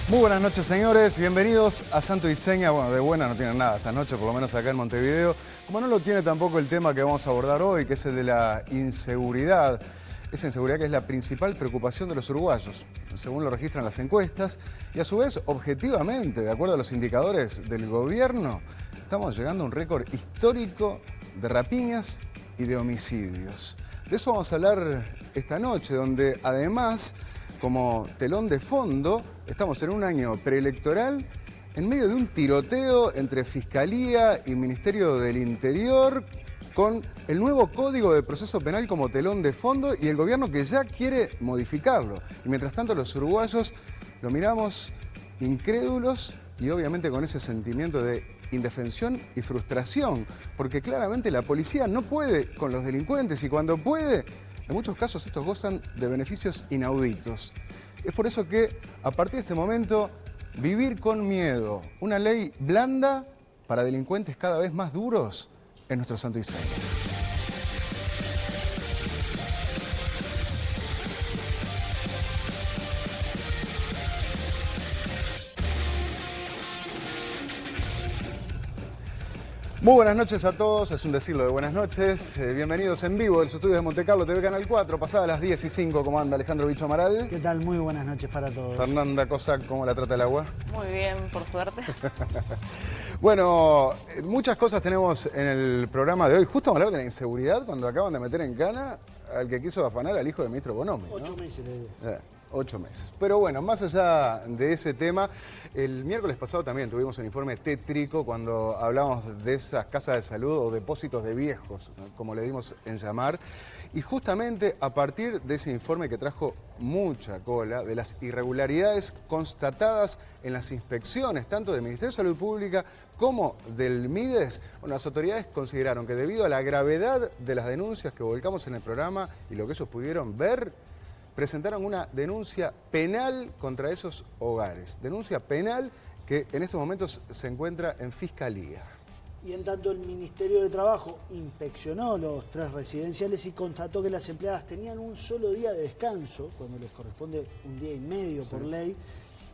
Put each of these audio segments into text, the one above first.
Muy buenas noches, señores. Bienvenidos a Santo y Seña. Bueno, de buena no tienen nada esta noche, por lo menos acá en Montevideo. Como no lo tiene tampoco el tema que vamos a abordar hoy, que es el de la inseguridad. Esa inseguridad que es la principal preocupación de los uruguayos, según lo registran las encuestas. Y a su vez, objetivamente, de acuerdo a los indicadores del gobierno, estamos llegando a un récord histórico de rapiñas y de homicidios. De eso vamos a hablar esta noche, donde además, como telón de fondo, estamos en un año preelectoral en medio de un tiroteo entre Fiscalía y Ministerio del Interior, con el nuevo Código de Proceso Penal como telón de fondo y el gobierno que ya quiere modificarlo. Y mientras tanto los uruguayos lo miramos incrédulos y obviamente con ese sentimiento de indefensión y frustración, porque claramente la policía no puede con los delincuentes y cuando puede, en muchos casos estos gozan de beneficios inauditos. Es por eso que a partir de este momento, vivir con miedo, una ley blanda para delincuentes cada vez más duros, en nuestro Santo y Seña. Muy buenas noches a todos, es un decirlo de buenas noches. Bienvenidos en vivo de los estudios de Montecarlo TV Canal 4, pasadas las 10:05. ¿Cómo anda Alejandro Bicho Amaral? ¿Qué tal? Muy buenas noches para todos. Fernanda Cossack, ¿cómo la trata el agua? Muy bien, por suerte. Bueno, muchas cosas tenemos en el programa de hoy. Justo vamos a hablar de la inseguridad cuando acaban de meter en cana al que quiso afanar al hijo del ministro Bonomi, ¿no? 8 meses le digo. 8 meses. Pero bueno, más allá de ese tema, el miércoles pasado también tuvimos un informe tétrico cuando hablamos de esas casas de salud o depósitos de viejos, ¿no?, como le dimos en llamar. Y justamente a partir de ese informe que trajo mucha cola, de las irregularidades constatadas en las inspecciones, tanto del Ministerio de Salud Pública como del MIDES, bueno, las autoridades consideraron que debido a la gravedad de las denuncias que volcamos en el programa y lo que ellos pudieron ver, presentaron una denuncia penal contra esos hogares. Denuncia penal que en estos momentos se encuentra en Fiscalía. Y en tanto el Ministerio de Trabajo inspeccionó los 3 residenciales y constató que las empleadas tenían un solo día de descanso, cuando les corresponde un día y medio por ley,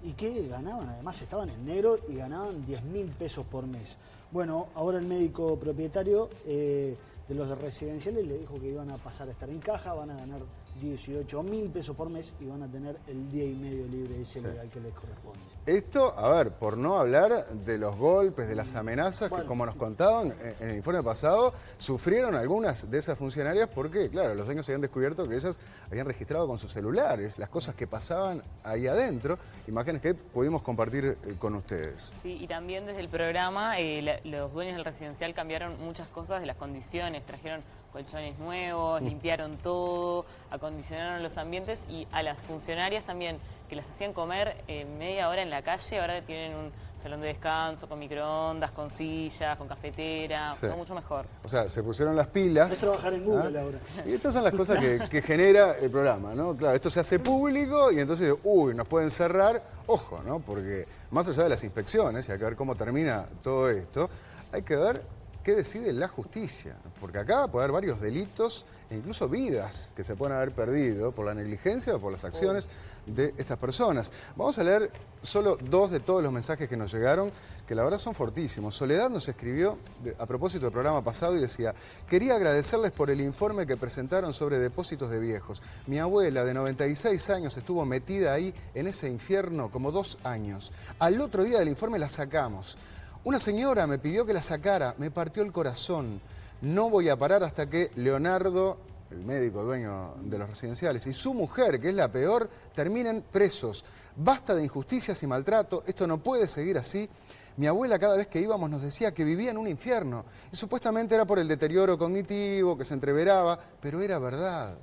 y que ganaban, además estaban en negro y ganaban 10.000 pesos por mes. Bueno, ahora el médico propietario de los residenciales le dijo que iban a pasar a estar en caja, van a ganar 18.000 pesos por mes y van a tener el día y medio libre ese legal que les corresponde. Esto, a ver, por no hablar de los golpes, de las amenazas que, como nos contaban en el informe pasado, sufrieron algunas de esas funcionarias porque, claro, los dueños habían descubierto que ellas habían registrado con sus celulares las cosas que pasaban ahí adentro, imágenes que pudimos compartir con ustedes. Sí, y también desde el programa los dueños del residencial cambiaron muchas cosas de las condiciones, trajeron colchones nuevos, limpiaron todo, acondicionaron los ambientes y a las funcionarias también, que las hacían comer media hora en la calle, ahora tienen un salón de descanso con microondas, con sillas, con cafetera, todo mucho mejor. O sea, se pusieron las pilas. Es trabajar en Google ahora. Y estas son las cosas que genera el programa, ¿no? Claro, esto se hace público y entonces, nos pueden cerrar, ojo, ¿no? Porque más allá de las inspecciones, y hay que ver cómo termina todo esto, hay que ver qué decide la justicia, porque acá puede haber varios delitos e incluso vidas que se pueden haber perdido por la negligencia o por las acciones de estas personas. Vamos a leer solo 2 de todos los mensajes que nos llegaron, que la verdad son fortísimos. Soledad nos escribió a propósito del programa pasado y decía: quería agradecerles por el informe que presentaron sobre depósitos de viejos. Mi abuela de 96 años estuvo metida ahí en ese infierno como 2 años. Al otro día del informe la sacamos. Una señora me pidió que la sacara, me partió el corazón. No voy a parar hasta que Leonardo, el médico dueño de los residenciales, y su mujer, que es la peor, terminen presos. Basta de injusticias y maltrato, esto no puede seguir así. Mi abuela cada vez que íbamos nos decía que vivía en un infierno. Y supuestamente era por el deterioro cognitivo que se entreveraba, pero era verdad.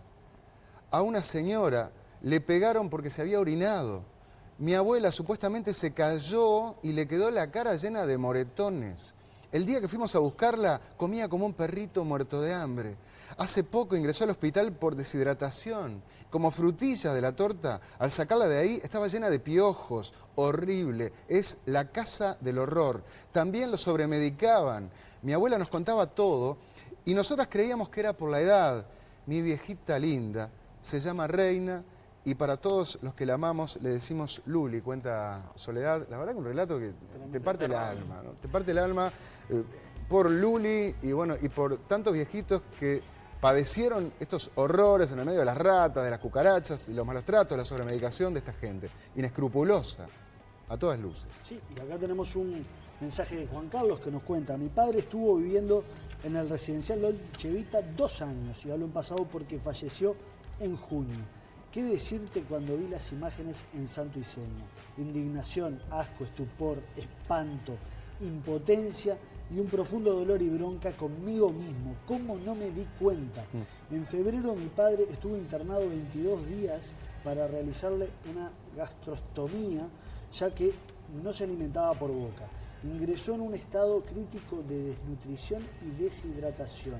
A una señora le pegaron porque se había orinado. Mi abuela supuestamente se cayó y le quedó la cara llena de moretones. El día que fuimos a buscarla, comía como un perrito muerto de hambre. Hace poco ingresó al hospital por deshidratación. Como frutilla de la torta, al sacarla de ahí, estaba llena de piojos. Horrible. Es la casa del horror. También lo sobremedicaban. Mi abuela nos contaba todo y nosotras creíamos que era por la edad. Mi viejita linda se llama Reina y para todos los que la amamos le decimos Luli, cuenta Soledad. La verdad que un relato que te parte el alma, ¿no? Te parte el alma por Luli y bueno, y por tantos viejitos que padecieron estos horrores en el medio de las ratas, de las cucarachas y los malos tratos, la sobremedicación de esta gente, inescrupulosa, a todas luces. Sí, y acá tenemos un mensaje de Juan Carlos que nos cuenta: mi padre estuvo viviendo en el residencial Dolce Vita 2 años, y hablo en pasado porque falleció en junio. ¿Qué decirte cuando vi las imágenes en Santo Iseño? Indignación, asco, estupor, espanto, impotencia y un profundo dolor y bronca conmigo mismo. ¿Cómo no me di cuenta? En febrero mi padre estuvo internado 22 días para realizarle una gastrostomía, ya que no se alimentaba por boca. Ingresó en un estado crítico de desnutrición y deshidratación.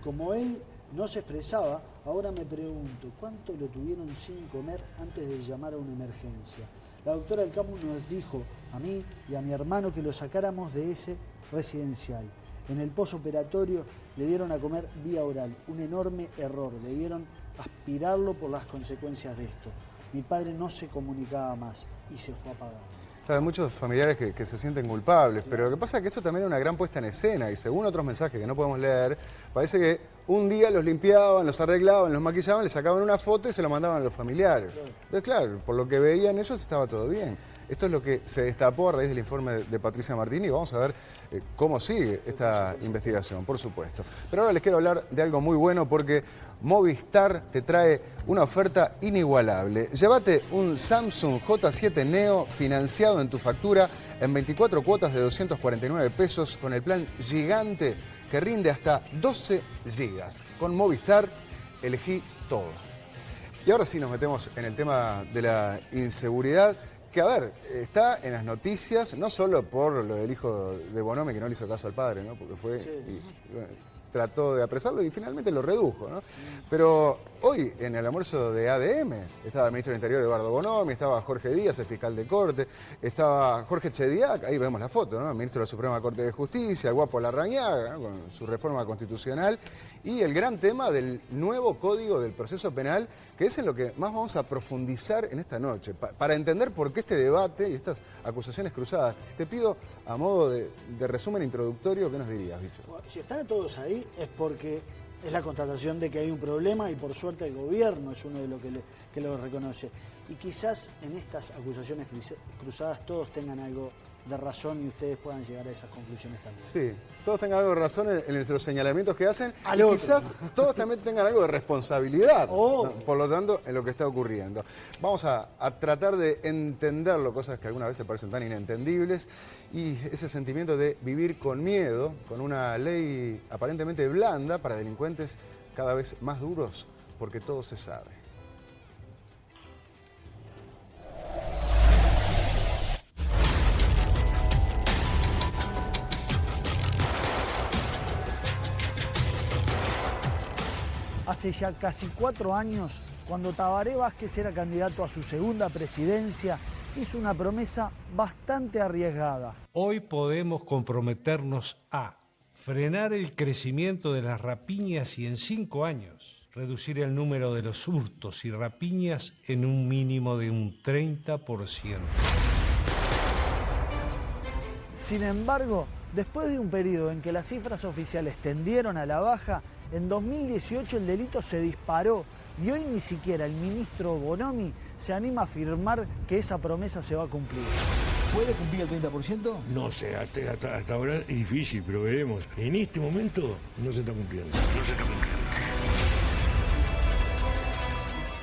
Como él no se expresaba, ahora me pregunto, ¿cuánto lo tuvieron sin comer antes de llamar a una emergencia? La doctora del Camus nos dijo, a mí y a mi hermano, que lo sacáramos de ese residencial. En el posoperatorio le dieron a comer vía oral, un enorme error, debieron aspirarlo por las consecuencias de esto. Mi padre no se comunicaba más y se fue apagando. Hay muchos familiares que se sienten culpables, pero lo que pasa es que esto también es una gran puesta en escena y según otros mensajes que no podemos leer, parece que un día los limpiaban, los arreglaban, los maquillaban, les sacaban una foto y se lo mandaban a los familiares. Entonces, claro, por lo que veían ellos estaba todo bien. Esto es lo que se destapó a raíz del informe de Patricia Martini y vamos a ver cómo sigue esta investigación, por supuesto. Pero ahora les quiero hablar de algo muy bueno porque Movistar te trae una oferta inigualable. Llévate un Samsung J7 Neo financiado en tu factura en 24 cuotas de 249 pesos con el plan gigante que rinde hasta 12 gigas. Con Movistar elegí todo. Y ahora sí nos metemos en el tema de la inseguridad, que a ver, está en las noticias, no solo por lo del hijo de Bonomi que no le hizo caso al padre, ¿no? Porque fue y, bueno, trató de apresarlo y finalmente lo redujo, ¿no? Pero hoy en el almuerzo de ADM estaba el ministro del Interior Eduardo Bonomi, estaba Jorge Díaz, el fiscal de Corte, estaba Jorge Chediak, ahí vemos la foto, ¿no? El ministro de la Suprema Corte de Justicia, el guapo Larrañaga, ¿no? Con su reforma constitucional, y el gran tema del nuevo Código del Proceso Penal, que es en lo que más vamos a profundizar en esta noche, para entender por qué este debate y estas acusaciones cruzadas. Si te pido, a modo de resumen introductorio, ¿qué nos dirías, Bicho? Bueno, si están todos ahí es porque es la constatación de que hay un problema y por suerte el gobierno es uno de los que lo reconoce. Y quizás en estas acusaciones cruzadas todos tengan algo de razón y ustedes puedan llegar a esas conclusiones también. Sí, todos tengan algo de razón en los señalamientos que hacen Al y otro. quizás todos también tengan algo de responsabilidad, Oh. ¿no? Por lo tanto, en lo que está ocurriendo. Vamos a tratar de entenderlo, cosas que algunas veces parecen tan inentendibles, y ese sentimiento de vivir con miedo, con una ley aparentemente blanda para delincuentes cada vez más duros, porque todo se sabe. Hace ya casi 4 años, cuando Tabaré Vázquez era candidato a su segunda presidencia, hizo una promesa bastante arriesgada. Hoy podemos comprometernos a frenar el crecimiento de las rapiñas y en 5 años reducir el número de los hurtos y rapiñas en un mínimo de un 30%. Sin embargo, después de un periodo en que las cifras oficiales tendieron a la baja, en 2018 el delito se disparó y hoy ni siquiera el ministro Bonomi se anima a afirmar que esa promesa se va a cumplir. ¿Puede cumplir el 30%? No sé, hasta ahora es difícil, pero veremos. En este momento no se está cumpliendo.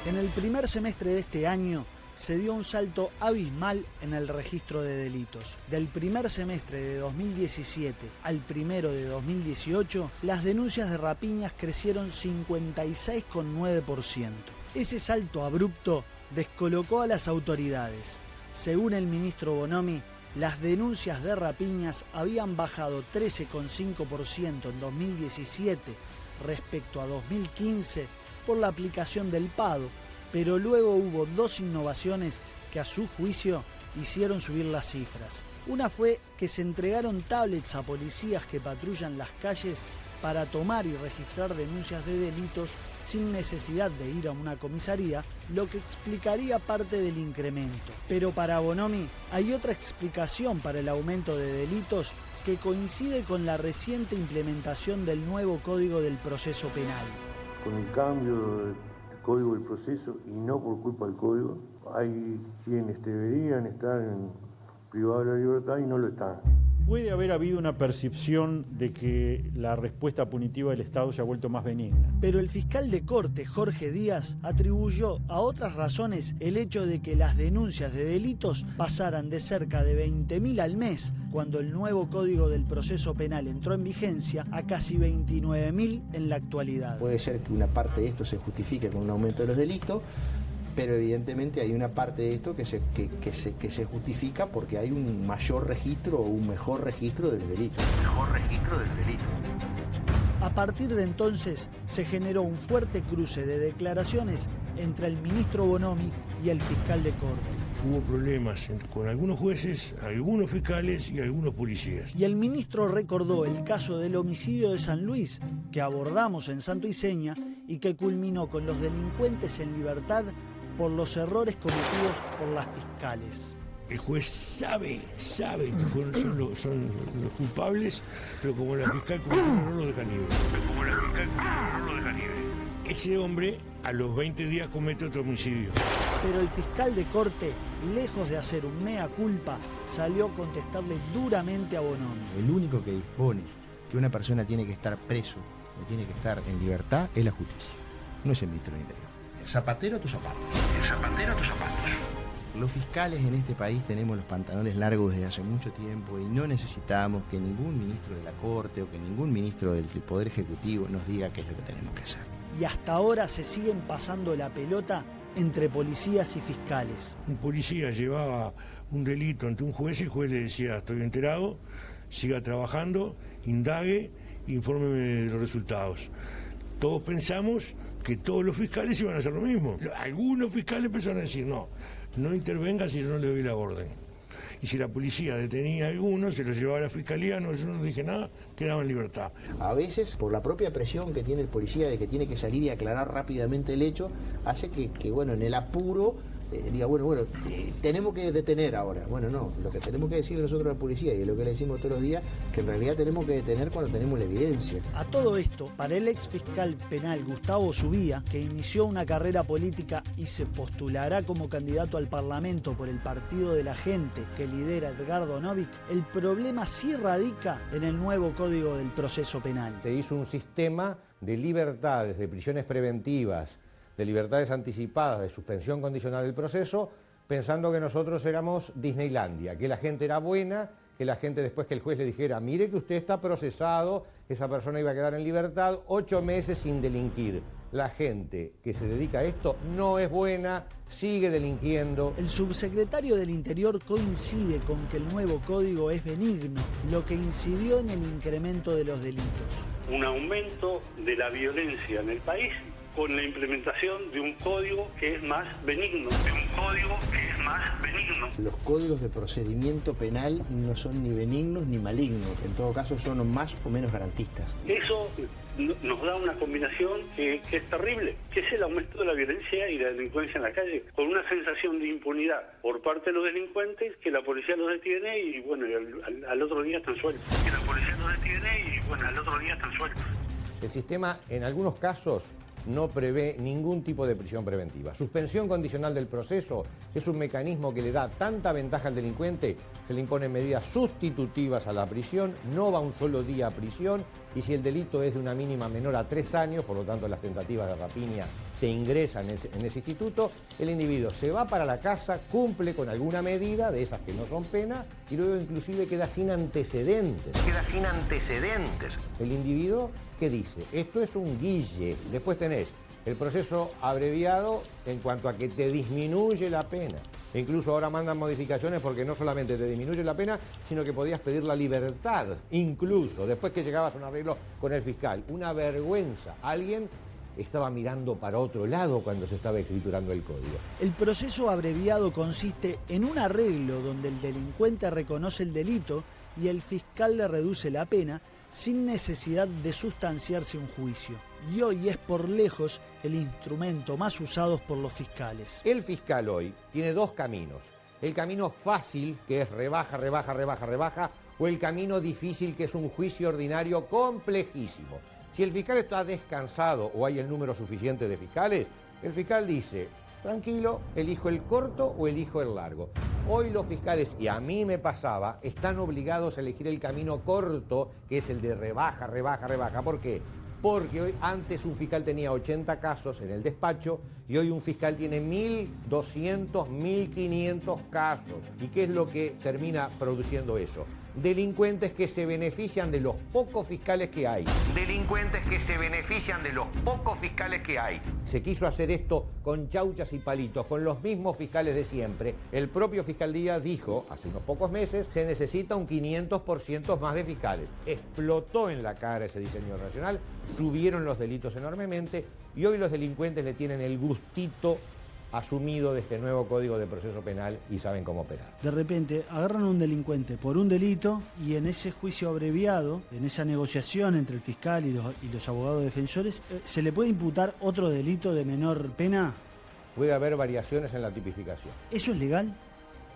En el primer semestre de este año se dio un salto abismal en el registro de delitos. Del primer semestre de 2017 al primero de 2018, las denuncias de rapiñas crecieron 56,9%. Ese salto abrupto descolocó a las autoridades. Según el ministro Bonomi, las denuncias de rapiñas habían bajado 13,5% en 2017 respecto a 2015 por la aplicación del PADO, pero luego hubo 2 innovaciones que a su juicio hicieron subir las cifras. Una fue que se entregaron tablets a policías que patrullan las calles para tomar y registrar denuncias de delitos sin necesidad de ir a una comisaría, lo que explicaría parte del incremento. Pero para Bonomi hay otra explicación para el aumento de delitos que coincide con la reciente implementación del nuevo Código del Proceso Penal. Con el cambio del Código del Proceso, y no por culpa del Código, hay quienes deberían estar privados de la libertad y no lo están. Puede haber habido una percepción de que la respuesta punitiva del Estado se ha vuelto más benigna. Pero el fiscal de corte, Jorge Díaz, atribuyó a otras razones el hecho de que las denuncias de delitos pasaran de cerca de 20.000 al mes, cuando el nuevo Código del Proceso Penal entró en vigencia, a casi 29.000 en la actualidad. Puede ser que una parte de esto se justifique con un aumento de los delitos, pero evidentemente hay una parte de esto que se justifica porque hay un mayor registro o un mejor registro del delito. A partir de entonces se generó un fuerte cruce de declaraciones entre el ministro Bonomi y el fiscal de corte. Hubo problemas con algunos jueces, algunos fiscales y algunos policías. Y el ministro recordó el caso del homicidio de San Luis, que abordamos en Santo y Seña y que culminó con los delincuentes en libertad por los errores cometidos por las fiscales. El juez sabe que son los culpables, pero como la fiscal cometió un error, lo deja libre. Ese hombre a los 20 días comete otro homicidio. Pero el fiscal de corte, lejos de hacer un mea culpa, salió a contestarle duramente a Bonomi. El único que dispone que una persona tiene que estar preso, que tiene que estar en libertad, es la justicia, no es el ministro del Interior. Zapatero a tus zapatos. Los fiscales en este país tenemos los pantalones largos desde hace mucho tiempo y no necesitamos que ningún ministro de la Corte o que ningún ministro del Poder Ejecutivo nos diga qué es lo que tenemos que hacer. Y hasta ahora se siguen pasando la pelota entre policías y fiscales. Un policía llevaba un delito ante un juez y el juez le decía: estoy enterado, siga trabajando, indague, infórmeme de los resultados. Todos pensamos que todos los fiscales iban a hacer lo mismo. Algunos fiscales empezaron a decir: no intervenga si yo no le doy la orden. Y si la policía detenía a algunos, se los llevaba a la fiscalía, no, yo no dije nada, quedaba en libertad. A veces, por la propia presión que tiene el policía de que tiene que salir y aclarar rápidamente el hecho, hace que bueno, en el apuro diga, tenemos que detener ahora. Bueno, no, lo que tenemos que decir nosotros a la policía, y es lo que le decimos todos los días, que en realidad tenemos que detener cuando tenemos la evidencia. A todo esto, para el ex fiscal penal Gustavo Subía, que inició una carrera política y se postulará como candidato al Parlamento por el Partido de la Gente que lidera Edgardo Novic, el problema sí radica en el nuevo Código del Proceso Penal. Se hizo un sistema de libertades, de prisiones preventivas, de libertades anticipadas, de suspensión condicional del proceso, pensando que nosotros éramos Disneylandia, que la gente era buena, que la gente, después que el juez le dijera: mire que usted está procesado, esa persona iba a quedar en libertad 8 meses sin delinquir. La gente que se dedica a esto no es buena, sigue delinquiendo. El subsecretario del Interior coincide con que el nuevo código es benigno, lo que incidió en el incremento de los delitos. Un aumento de la violencia en el país con la implementación de un código que es más benigno. Los códigos de procedimiento penal no son ni benignos ni malignos, en todo caso son más o menos garantistas. Eso nos da una combinación que es terrible, que es el aumento de la violencia y la delincuencia en la calle, con una sensación de impunidad por parte de los delincuentes, que la policía los detiene y al otro día están sueltos. El sistema, en algunos casos, no prevé ningún tipo de prisión preventiva. Suspensión condicional del proceso es un mecanismo que le da tanta ventaja al delincuente, se le imponen medidas sustitutivas a la prisión, no va un solo día a prisión, y si el delito es de una mínima menor a 3 años, por lo tanto las tentativas de rapiña te ingresan en ese instituto, el individuo se va para la casa, cumple con alguna medida de esas que no son pena, y luego inclusive queda sin antecedentes. El individuo, ¿qué dice? Esto es un guille. Después tenés el proceso abreviado en cuanto a que te disminuye la pena. E incluso ahora mandan modificaciones porque no solamente te disminuye la pena, sino que podías pedir la libertad, incluso después que llegabas a un arreglo con el fiscal. Una vergüenza. Alguien estaba mirando para otro lado cuando se estaba escriturando el código. El proceso abreviado consiste en un arreglo donde el delincuente reconoce el delito y el fiscal le reduce la pena sin necesidad de sustanciarse un juicio. Y hoy es por lejos el instrumento más usado por los fiscales. El fiscal hoy tiene dos caminos. El camino fácil, que es rebaja, rebaja, rebaja, rebaja, o el camino difícil, que es un juicio ordinario complejísimo. Si el fiscal está descansado o hay el número suficiente de fiscales, el fiscal dice, tranquilo, elijo el corto o elijo el largo. Hoy los fiscales, y a mí me pasaba, están obligados a elegir el camino corto, que es el de rebaja, rebaja, rebaja. ¿Por qué? Porque hoy, antes un fiscal tenía 80 casos en el despacho y hoy un fiscal tiene 1.200, 1.500 casos. ¿Y qué es lo que termina produciendo eso? Delincuentes que se benefician de los pocos fiscales que hay. Delincuentes que se benefician de los pocos fiscales que hay. Se quiso hacer esto con chauchas y palitos, con los mismos fiscales de siempre. El propio fiscal Díaz dijo, hace unos pocos meses, se necesita un 500% más de fiscales. Explotó en la cara ese diseño nacional, subieron los delitos enormemente y hoy los delincuentes le tienen el gustito asumido de este nuevo Código de Proceso Penal y saben cómo operar. De repente agarran a un delincuente por un delito y en ese juicio abreviado, en esa negociación entre el fiscal y los abogados defensores, ¿se le puede imputar otro delito de menor pena? Puede haber variaciones en la tipificación. ¿Eso es legal?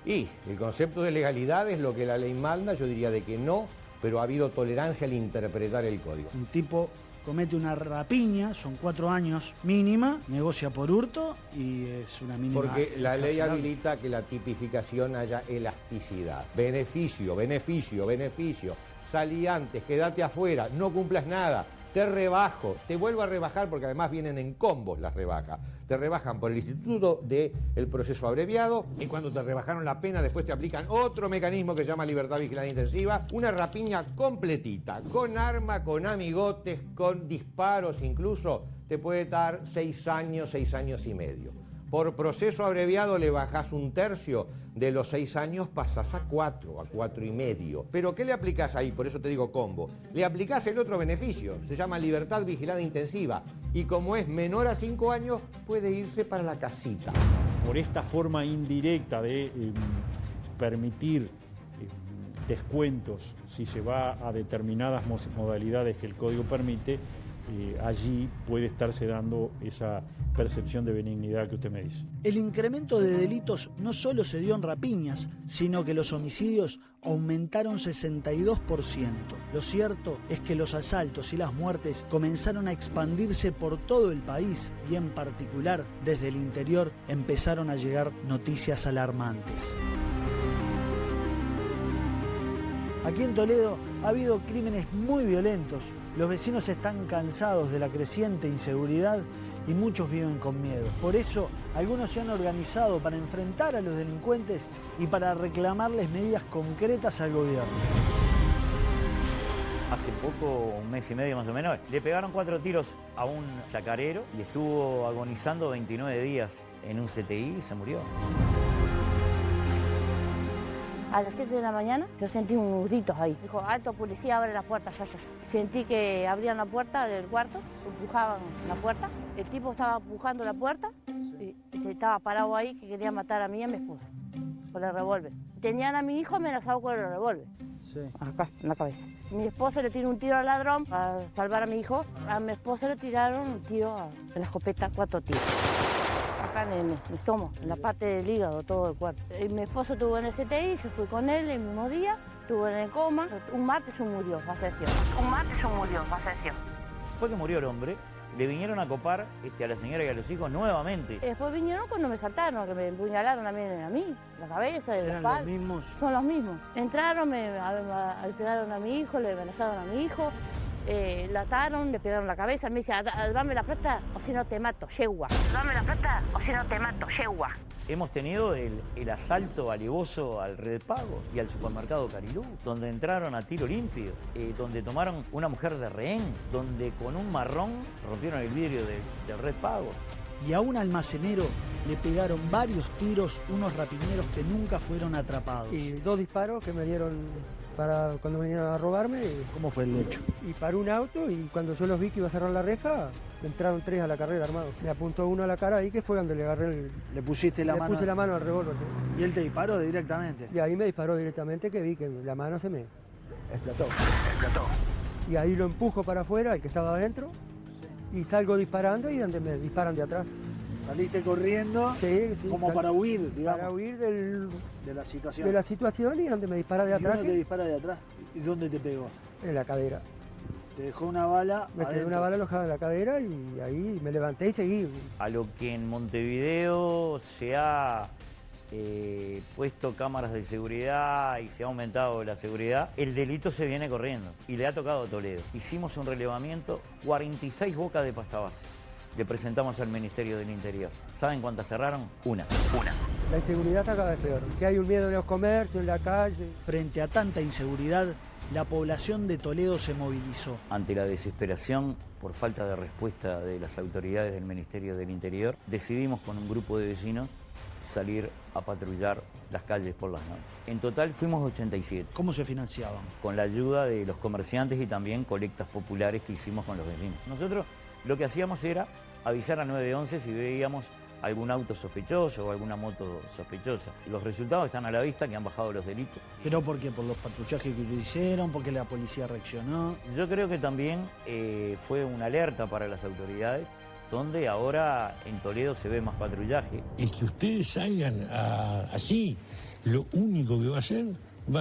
Y el concepto de legalidad es lo que la ley manda, yo diría de que no, pero ha habido tolerancia al interpretar el código. Un tipo comete una rapiña, son 4 años mínima, negocia por hurto y es una mínima. Porque la ley habilita que la tipificación haya elasticidad. Beneficio, beneficio, beneficio. Salí antes, quédate afuera, no cumplas nada. Te rebajo, te vuelvo a rebajar porque además vienen en combos las rebajas. Te rebajan por el instituto del proceso abreviado y cuando te rebajaron la pena después te aplican otro mecanismo que se llama libertad vigilante intensiva, una rapiña completita, con arma, con amigotes, con disparos incluso, te puede dar 6 años, 6 años y medio. Por proceso abreviado le bajás 1/3, de los 6 años pasás a 4, a 4 y medio. ¿Pero qué le aplicás ahí? Por eso te digo combo. Le aplicás el otro beneficio, se llama libertad vigilada intensiva. Y como es menor a 5 años, puede irse para la casita. Por esta forma indirecta de permitir descuentos si se va a determinadas modalidades que el código permite, allí puede estarse dando esa percepción de benignidad que usted me dice. El incremento de delitos no solo se dio en rapiñas, sino que los homicidios aumentaron 62%. Lo cierto es que los asaltos y las muertes comenzaron a expandirse por todo el país y en particular desde el interior empezaron a llegar noticias alarmantes. Aquí en Toledo ha habido crímenes muy violentos. Los vecinos están cansados de la creciente inseguridad y muchos viven con miedo. Por eso, algunos se han organizado para enfrentar a los delincuentes y para reclamarles medidas concretas al gobierno. Hace poco, un mes y medio más o menos, le pegaron 4 tiros a un chacarero y estuvo agonizando 29 días en un CTI y se murió. A las 7 de la mañana yo sentí unos gritos ahí. Dijo, alto policía, abre la puerta, ya. Sentí que abrían la puerta del cuarto, empujaban la puerta. El tipo estaba empujando la puerta y estaba parado ahí que quería matar a mí y a mi esposo con el revólver. Tenían a mi hijo amenazado con el revólver. Sí. Acá, en la cabeza. Mi esposo le tiró un tiro al ladrón para salvar a mi hijo. A mi esposo le tiraron un tiro de la escopeta, 4 tiros. Acá en el estómago, en la parte del hígado, todo el cuerpo. Mi esposo estuvo en el CTI, yo fui con él el mismo día, estuvo en el coma. Un martes murió, asesión. Después que murió el hombre, le vinieron a copar a la señora y a los hijos nuevamente. Después vinieron cuando me saltaron, que me empuñalaron a mí, la cabeza, la espalda. ¿Eran los mismos? Son los mismos. Entraron, me pegaron a mi hijo, le amenazaron a mi hijo. La ataron, le pegaron la cabeza, me dice, dame la plata o si no te mato, yegua. Dame la plata o si no te mato, yegua. Hemos tenido el asalto alevoso al Red Pago y al supermercado Carilú, donde entraron a tiro limpio, donde tomaron una mujer de rehén, donde con un marrón rompieron el vidrio del Red Pago. Y a un almacenero le pegaron varios tiros unos rapiñeros que nunca fueron atrapados. Y 2 disparos que me dieron para cuando vinieron a robarme. ¿Cómo fue el hecho? Y paró un auto y cuando yo los vi que iba a cerrar la reja, Entraron 3 a la carrera armados. Me apuntó uno a la cara ahí, que fue donde le agarré ¿Le pusiste la mano? Le puse la mano al revólver. Sí. ¿Y él te disparó directamente? Y ahí me disparó directamente, que vi que la mano se me explotó. Y ahí lo empujo para afuera, el que estaba adentro, y salgo disparando y donde me disparan de atrás. ¿Saliste corriendo? Sí, como para huir, digamos. Para huir de la situación. De la situación, y donde me dispara de atrás. ¿Y uno te dispara de atrás? ¿Y dónde te pegó? En la cadera. Te dejó una bala Me quedé adentro. una bala alojada en la cadera y ahí me levanté y seguí. A lo que en Montevideo se ha puesto cámaras de seguridad y se ha aumentado la seguridad, el delito se viene corriendo y le ha tocado a Toledo. Hicimos un relevamiento, 46 bocas de pasta base. Le presentamos al Ministerio del Interior. ¿Saben cuántas cerraron? Una. La inseguridad está cada vez peor. Que hay un miedo en los comercios, en la calle. Frente a tanta inseguridad, la población de Toledo se movilizó. Ante la desesperación por falta de respuesta de las autoridades del Ministerio del Interior, decidimos con un grupo de vecinos salir a patrullar las calles por las noches. En total fuimos 87. ¿Cómo se financiaban? Con la ayuda de los comerciantes y también colectas populares que hicimos con los vecinos. Nosotros lo que hacíamos era avisar a 911 si veíamos algún auto sospechoso o alguna moto sospechosa. Los resultados están a la vista, que han bajado los delitos. ¿Pero por qué? ¿Por los patrullajes que hicieron? ¿Porque la policía reaccionó? Yo creo que también fue una alerta para las autoridades, donde ahora en Toledo se ve más patrullaje. El que ustedes salgan así, lo único que va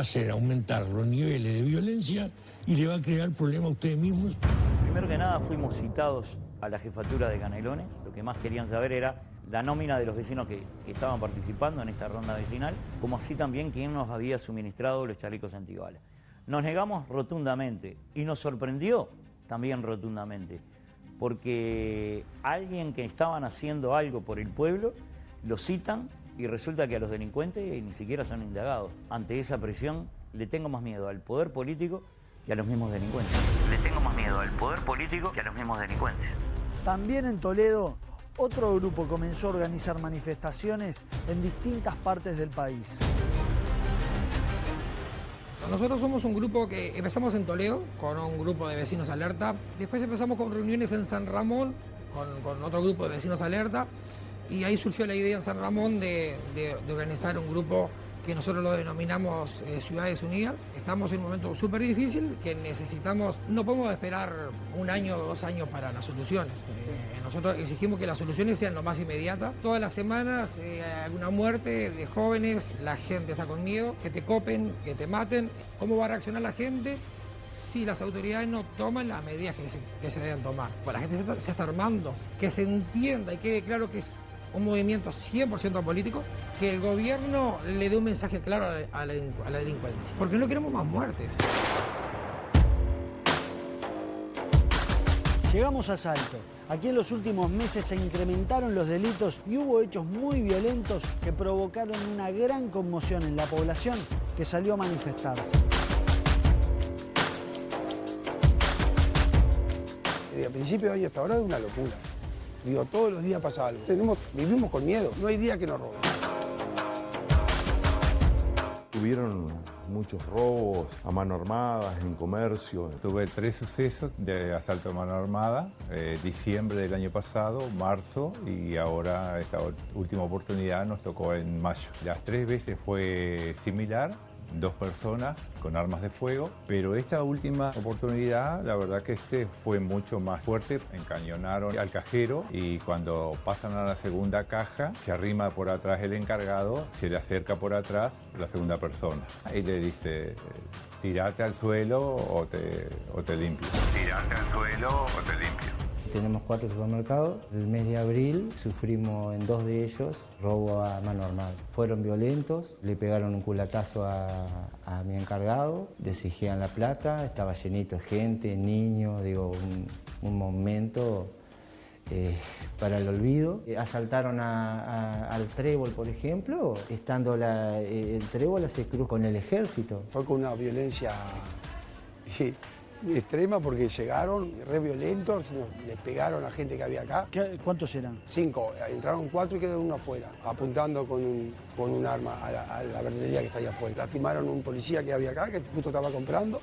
a ser aumentar los niveles de violencia y le va a crear problemas a ustedes mismos. Primero que nada fuimos citados a la jefatura de Canelones. Lo que más querían saber era la nómina de los vecinos que estaban participando en esta ronda vecinal, como así también quién nos había suministrado los chalecos antibalas. Nos negamos rotundamente y nos sorprendió también rotundamente, porque alguien que estaban haciendo algo por el pueblo, lo citan y resulta que a los delincuentes ni siquiera son indagados. Ante esa presión le tengo más miedo al poder político que a los mismos delincuentes. Le tengo más miedo al poder político que a los mismos delincuentes. También en Toledo, otro grupo comenzó a organizar manifestaciones en distintas partes del país. Nosotros somos un grupo que empezamos en Toledo con un grupo de vecinos alerta, después empezamos con reuniones en San Ramón con otro grupo de vecinos alerta, y ahí surgió la idea en San Ramón de organizar un grupo que nosotros lo denominamos Ciudades Unidas. Estamos en un momento súper difícil que necesitamos, no podemos esperar 1 año o 2 años para las soluciones. Nosotros exigimos que las soluciones sean lo más inmediatas. Todas las semanas hay alguna muerte de jóvenes, la gente está con miedo, que te copen, que te maten. ¿Cómo va a reaccionar la gente si las autoridades no toman las medidas que se deben tomar? Pues la gente se está armando, que se entienda y quede claro que es un movimiento 100% político, que el gobierno le dé un mensaje claro a la delincuencia, porque no queremos más muertes. Llegamos a Salto. Aquí en los últimos meses se incrementaron los delitos y hubo hechos muy violentos que provocaron una gran conmoción en la población que salió a manifestarse. Desde principio de año hasta ahora es una locura. Digo, todos los días pasa algo. Vivimos con miedo, no hay día que nos roben. Hubieron muchos robos a mano armada, en comercio. Tuve 3 sucesos de asalto a mano armada, diciembre del año pasado, marzo, y ahora esta última oportunidad nos tocó en mayo. Las 3 veces fue similar, 2 personas con armas de fuego, pero esta última oportunidad, la verdad que fue mucho más fuerte. Encañonaron al cajero y cuando pasan a la segunda caja, se arrima por atrás el encargado, se le acerca por atrás la segunda persona y le dice: tirate al suelo o te limpio. Tirate al suelo o te limpio. Tenemos 4 supermercados. El mes de abril sufrimos en 2 de ellos robo a mano armada. Fueron violentos, le pegaron un culatazo a mi encargado, le exigían la plata, estaba llenito de gente, niños, digo, un momento para el olvido. Asaltaron al Trébol, por ejemplo, estando el Trébol hace cruz con el ejército. Fue con una violencia extrema porque llegaron re violentos, les pegaron a gente que había acá. ¿Cuántos eran? 5, entraron 4 y quedó uno afuera, apuntando con un arma a la verdulería que está allá afuera. Lastimaron a un policía que había acá, que justo estaba comprando,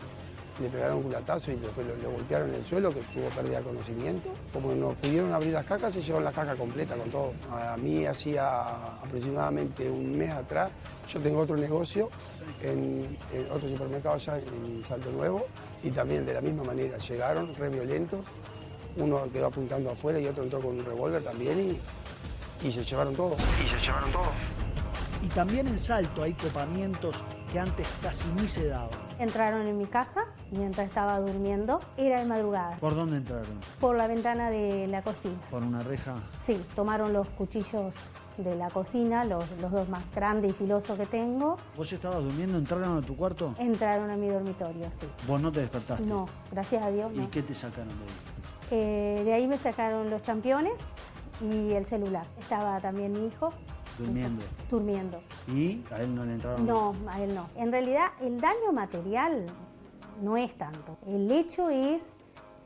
le pegaron un culatazo y después lo golpearon en el suelo, que tuvo pérdida de conocimiento. Como nos pudieron abrir las cajas, se llevaron la caja completa con todo. A mí hacía aproximadamente un mes atrás, yo tengo otro negocio en otro supermercado allá en Salto Nuevo, y también de la misma manera llegaron re violentos. Uno quedó apuntando afuera y otro entró con un revólver también y se llevaron todo. Y también en Salto hay copamientos que antes casi ni se daban. Entraron en mi casa mientras estaba durmiendo. Era de madrugada. ¿Por dónde entraron? Por la ventana de la cocina. ¿Por una reja? Sí, tomaron los cuchillos de la cocina, los dos más grandes y filosos que tengo. ¿Vos estabas durmiendo? ¿Entraron a tu cuarto? Entraron a mi dormitorio, sí. ¿Vos no te despertaste? No, gracias a Dios ¿Y no. qué te sacaron de ahí? De ahí me sacaron los championes y el celular. Estaba también mi hijo. Durmiendo. ¿Y a él no le entraron? No, a él no. En realidad, el daño material no es tanto. El hecho es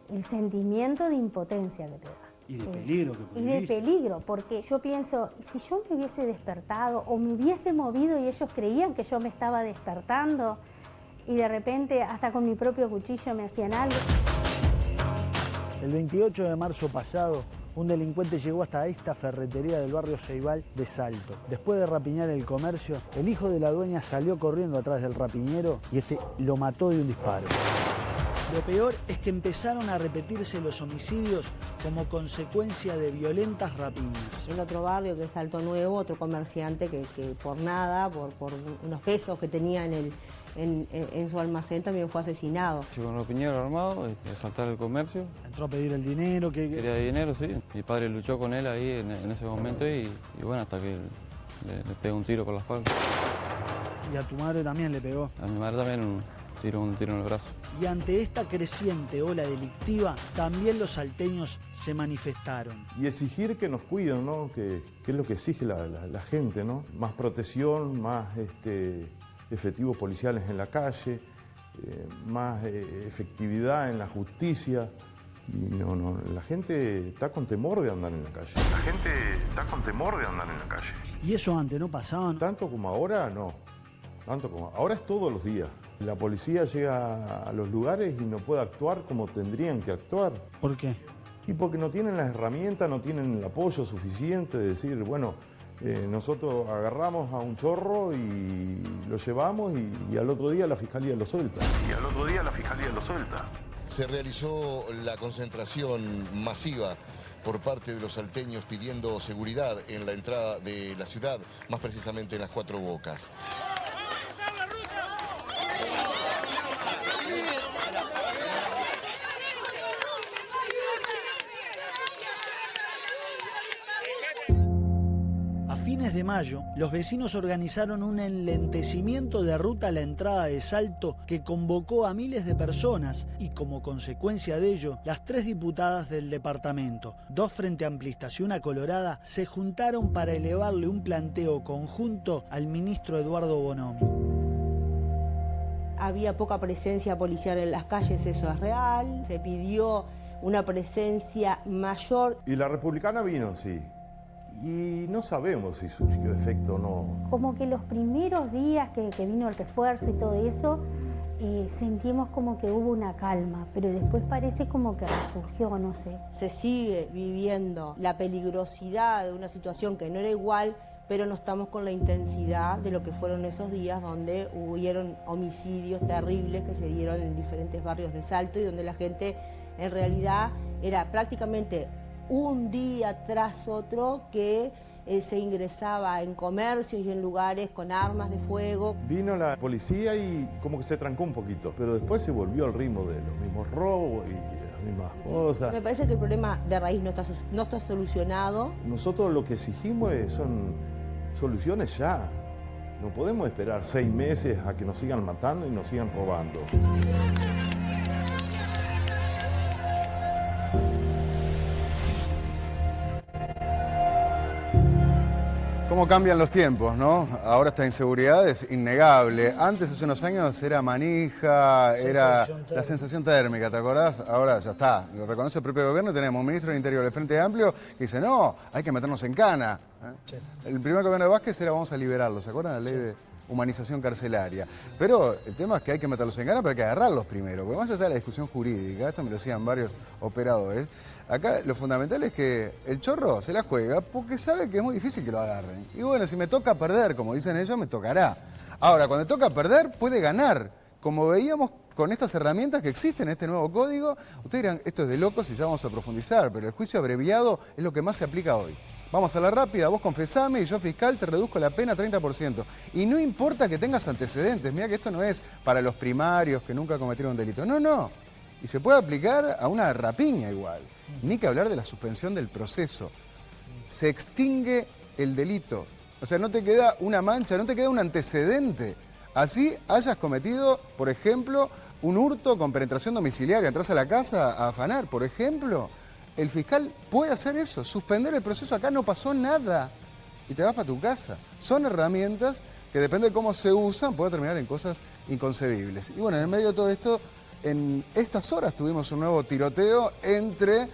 el sentimiento de impotencia que te da. Y de peligro que Y de peligro, porque yo pienso, si yo me hubiese despertado o me hubiese movido y ellos creían que yo me estaba despertando y de repente hasta con mi propio cuchillo me hacían algo. El 28 de marzo pasado, un delincuente llegó hasta esta ferretería del barrio Ceibal de Salto. Después de rapiñar el comercio, el hijo de la dueña salió corriendo atrás del rapiñero y este lo mató de un disparo. Lo peor es que empezaron a repetirse los homicidios como consecuencia de violentas rapiñas. En otro barrio, que es Salto Nuevo, otro comerciante que por nada, por unos pesos que tenía en su almacén, también fue asesinado. Con los piñeros armados, asaltar el comercio. Entró a pedir el dinero. Quería dinero, sí. Mi padre luchó con él ahí en ese momento y bueno, hasta que le pegó un tiro con la espalda. Y a tu madre también le pegó. A mi madre también un tiro en el brazo. Y ante esta creciente ola delictiva, también los salteños se manifestaron. Y exigir que nos cuiden, ¿no? Que es lo que exige la gente, ¿no? Más protección, más efectivos policiales en la calle, más efectividad en la justicia. Y la gente está con temor de andar en la calle. La gente está con temor de andar en la calle. ¿Y eso antes no pasaba? Tanto como ahora, no. Ahora es todos los días. La policía llega a los lugares y no puede actuar como tendrían que actuar. ¿Por qué? Y porque no tienen las herramientas, no tienen el apoyo suficiente de decir, bueno, nosotros agarramos a un chorro y lo llevamos y al otro día la fiscalía lo suelta. Se realizó la concentración masiva por parte de los salteños pidiendo seguridad en la entrada de la ciudad, más precisamente en las Cuatro Bocas. A fines de mayo, los vecinos organizaron un enlentecimiento de ruta a la entrada de Salto que convocó a miles de personas y como consecuencia de ello, las 3 diputadas del departamento, 2 frente amplistas y una colorada, se juntaron para elevarle un planteo conjunto al ministro Eduardo Bonomi. Había poca presencia policial en las calles, eso es real. Se pidió una presencia mayor. Y la republicana vino, sí. Y no sabemos si surgió efecto o no. Como que los primeros días que vino el refuerzo y todo eso, sentimos como que hubo una calma, pero después parece como que resurgió, no sé. Se sigue viviendo la peligrosidad de una situación que no era igual, pero no estamos con la intensidad de lo que fueron esos días donde hubieron homicidios terribles que se dieron en diferentes barrios de Salto y donde la gente en realidad era prácticamente un día tras otro que se ingresaba en comercios y en lugares con armas de fuego. Vino la policía y como que se trancó un poquito, pero después se volvió al ritmo de los mismos robos y las mismas cosas. Me parece que el problema de raíz no está solucionado. Nosotros lo que exigimos son soluciones ya. No podemos esperar 6 meses a que nos sigan matando y nos sigan robando. ¿Cómo cambian los tiempos, no? Ahora esta inseguridad es innegable. Antes, hace unos años, era manija, era la sensación térmica, ¿te acordás? Ahora ya está, lo reconoce el propio gobierno. Tenemos un ministro del Interior del Frente Amplio que dice, no, hay que meternos en cana. Sí. El primer gobierno de Vázquez era vamos a liberarlo, ¿se acuerdan? La ley humanización carcelaria. Pero el tema es que hay que meterlos en gana, pero hay que agarrarlos primero. Porque más allá de la discusión jurídica, esto me lo decían varios operadores, acá lo fundamental es que el chorro se la juega porque sabe que es muy difícil que lo agarren. Y bueno, si me toca perder, como dicen ellos, me tocará. Ahora, cuando toca perder, puede ganar. Como veíamos con estas herramientas que existen en este nuevo código, ustedes dirán, esto es de locos y ya vamos a profundizar, pero el juicio abreviado es lo que más se aplica hoy. Vamos a la rápida, vos confesame y yo, fiscal, te reduzco la pena 30%. Y no importa que tengas antecedentes, mira que esto no es para los primarios que nunca cometieron un delito. No, no. Y se puede aplicar a una rapiña igual. Ni que hablar de la suspensión del proceso. Se extingue el delito. O sea, no te queda una mancha, no te queda un antecedente. Así hayas cometido, por ejemplo, un hurto con penetración domiciliaria, entras a la casa a afanar, por ejemplo. El fiscal puede hacer eso, suspender el proceso, acá no pasó nada y te vas para tu casa. Son herramientas que depende de cómo se usan, puede terminar en cosas inconcebibles. Y bueno, en medio de todo esto, en estas horas tuvimos un nuevo tiroteo entre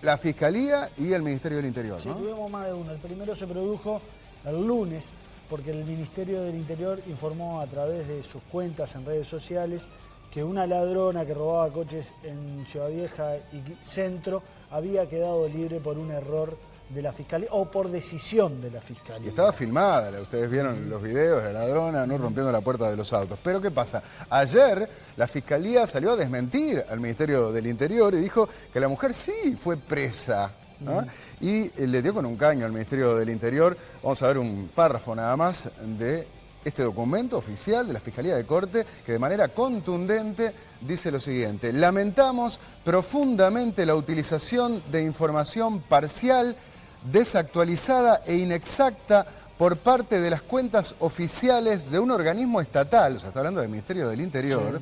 la Fiscalía y el Ministerio del Interior, ¿no? Sí, tuvimos más de uno. El primero se produjo el lunes porque el Ministerio del Interior informó a través de sus cuentas en redes sociales que una ladrona que robaba coches en Ciudad Vieja y Centro había quedado libre por un error de la Fiscalía o por decisión de la Fiscalía. Y estaba filmada, ustedes vieron los videos de la ladrona, ¿no?, rompiendo la puerta de los autos. Pero ¿qué pasa? Ayer la Fiscalía salió a desmentir al Ministerio del Interior y dijo que la mujer sí fue presa, ¿no? Y le dio con un caño al Ministerio del Interior. Vamos a ver un párrafo nada más de este documento oficial de la Fiscalía de Corte, que de manera contundente dice lo siguiente: lamentamos profundamente la utilización de información parcial, desactualizada e inexacta por parte de las cuentas oficiales de un organismo estatal, o sea, está hablando del Ministerio del Interior,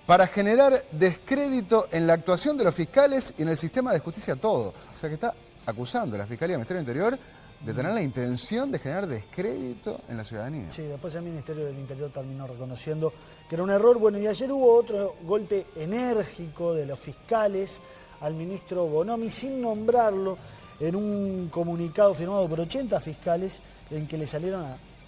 para generar descrédito en la actuación de los fiscales y en el sistema de justicia todo. O sea, que está acusando a la Fiscalía del Ministerio del Interior de tener la intención de generar descrédito en la ciudadanía. Sí, después el Ministerio del Interior terminó reconociendo que era un error. Bueno, y ayer hubo otro golpe enérgico de los fiscales al ministro Bonomi, sin nombrarlo, en un comunicado firmado por 80 fiscales en que le salieron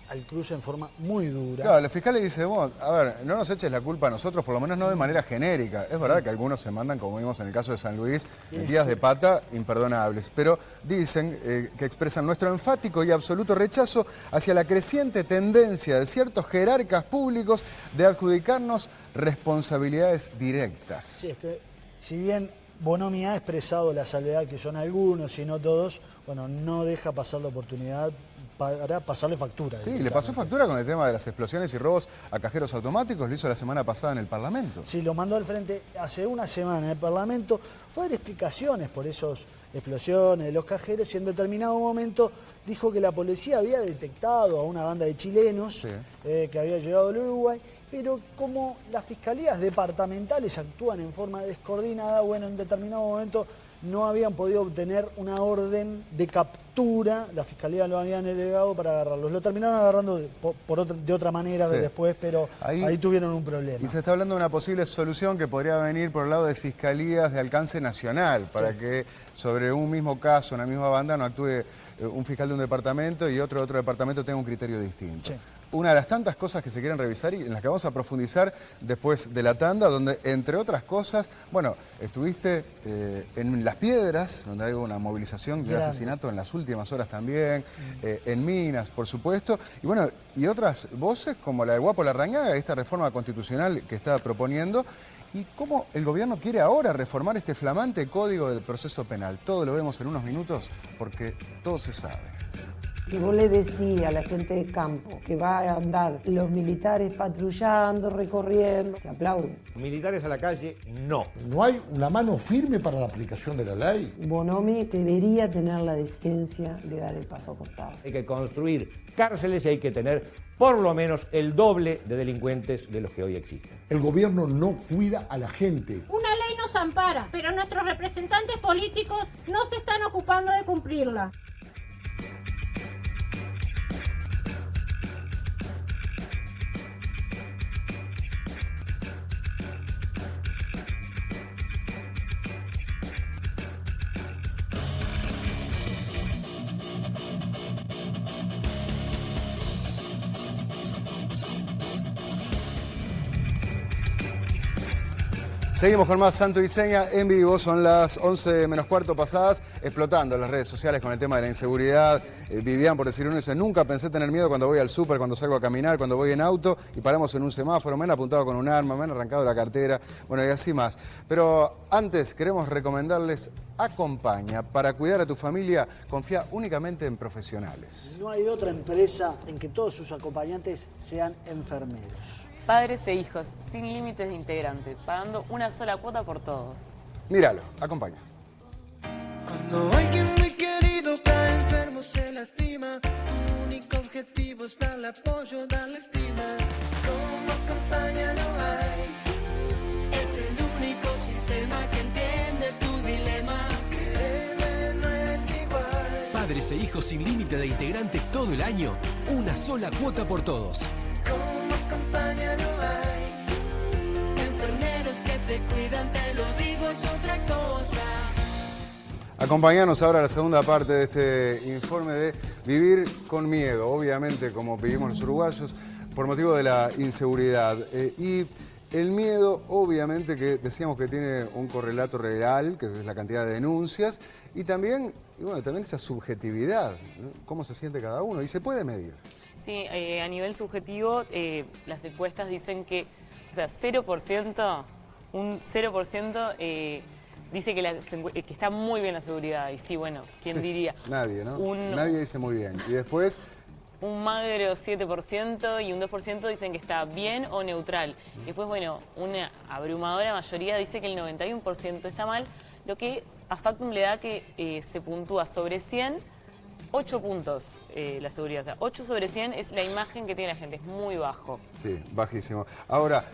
al cruce en forma muy dura. Claro, los fiscales dicen, vos, a ver, no nos eches la culpa a nosotros, por lo menos no de manera genérica. Es verdad que algunos se mandan, como vimos en el caso de San Luis, metidas de pata imperdonables, pero dicen que expresan nuestro enfático y absoluto rechazo hacia la creciente tendencia de ciertos jerarcas públicos de adjudicarnos responsabilidades directas. Sí, es que si bien Bonomi ha expresado la salvedad que son algunos y no todos, bueno, no deja pasar la oportunidad para pasarle factura. Sí, le pasó factura con el tema de las explosiones y robos a cajeros automáticos, lo hizo la semana pasada en el Parlamento. Sí, lo mandó al frente hace una semana en el Parlamento, fue a dar explicaciones por esas explosiones de los cajeros y en determinado momento dijo que la policía había detectado a una banda de chilenos que había llegado al Uruguay, pero como las fiscalías departamentales actúan en forma descoordinada, bueno, en determinado momento no habían podido obtener una orden de captura, la Fiscalía lo habían delegado para agarrarlos. Lo terminaron agarrando de otra manera después, pero ahí tuvieron un problema. Y se está hablando de una posible solución que podría venir por el lado de fiscalías de alcance nacional, para que sobre un mismo caso, una misma banda, no actúe un fiscal de un departamento y otro departamento tenga un criterio distinto. Sí. Una de las tantas cosas que se quieren revisar y en las que vamos a profundizar después de la tanda, donde, entre otras cosas, bueno, estuviste en Las Piedras, donde hay una movilización de asesinato en las últimas horas también, en Minas, por supuesto, y bueno, y otras voces como la de Guapo Larrañaga, esta reforma constitucional que está proponiendo, y cómo el gobierno quiere ahora reformar este flamante código del proceso penal. Todo lo vemos en unos minutos porque todo se sabe. Si vos le decís a la gente de campo que va a andar los militares patrullando, recorriendo, se aplauden. Militares a la calle, no. ¿No hay una mano firme para la aplicación de la ley? Bonomi debería tener la decencia de dar el paso costado. Hay que construir cárceles y hay que tener por lo menos el doble de delincuentes de los que hoy existen. El gobierno no cuida a la gente. Una ley nos ampara, pero nuestros representantes políticos no se están ocupando de cumplirla. Seguimos con más Santo y Seña en vivo, son las 11 menos cuarto pasadas, explotando las redes sociales con el tema de la inseguridad. Vivian, por decir uno, dice, nunca pensé tener miedo cuando voy al súper, cuando salgo a caminar, cuando voy en auto y paramos en un semáforo, me han apuntado con un arma, me han arrancado la cartera, bueno, y así más. Pero antes queremos recomendarles Acompaña. Para cuidar a tu familia, confía únicamente en profesionales. No hay otra empresa en que todos sus acompañantes sean enfermeros. Padres e hijos, sin límites de integrantes, pagando una sola cuota por todos. Míralo, Acompaña. Cuando alguien muy querido cae enfermo, se lastima, tu único objetivo es darle apoyo, darle estima. Como Acompaña no hay, es el único sistema que entiende tu dilema. Créeme, no es igual. Padres e hijos sin límite de integrantes todo el año, una sola cuota por todos. Como Acompaña no hay, enfermeros que te cuidan, te lo digo, es otra cosa. Acompañanos ahora a la segunda parte de este informe de vivir con miedo, obviamente como vivimos los uruguayos, por motivo de la inseguridad. Y el miedo, obviamente, que decíamos que tiene un correlato real, que es la cantidad de denuncias, y también esa subjetividad, ¿no? Cómo se siente cada uno, y se puede medir. Sí, a nivel subjetivo, las encuestas dicen que, o sea, 0%, un 0% dice que está muy bien la seguridad. Y sí, bueno, ¿quién diría? Nadie, ¿no? Nadie dice muy bien. Y después... Un magro 7% y un 2% dicen que está bien o neutral. Después, bueno, una abrumadora mayoría dice que el 91% está mal, lo que a Factum le da que se puntúa sobre 100, 8 puntos la seguridad. O sea, 8 sobre 100 es la imagen que tiene la gente, es muy bajo. Sí, bajísimo. Ahora,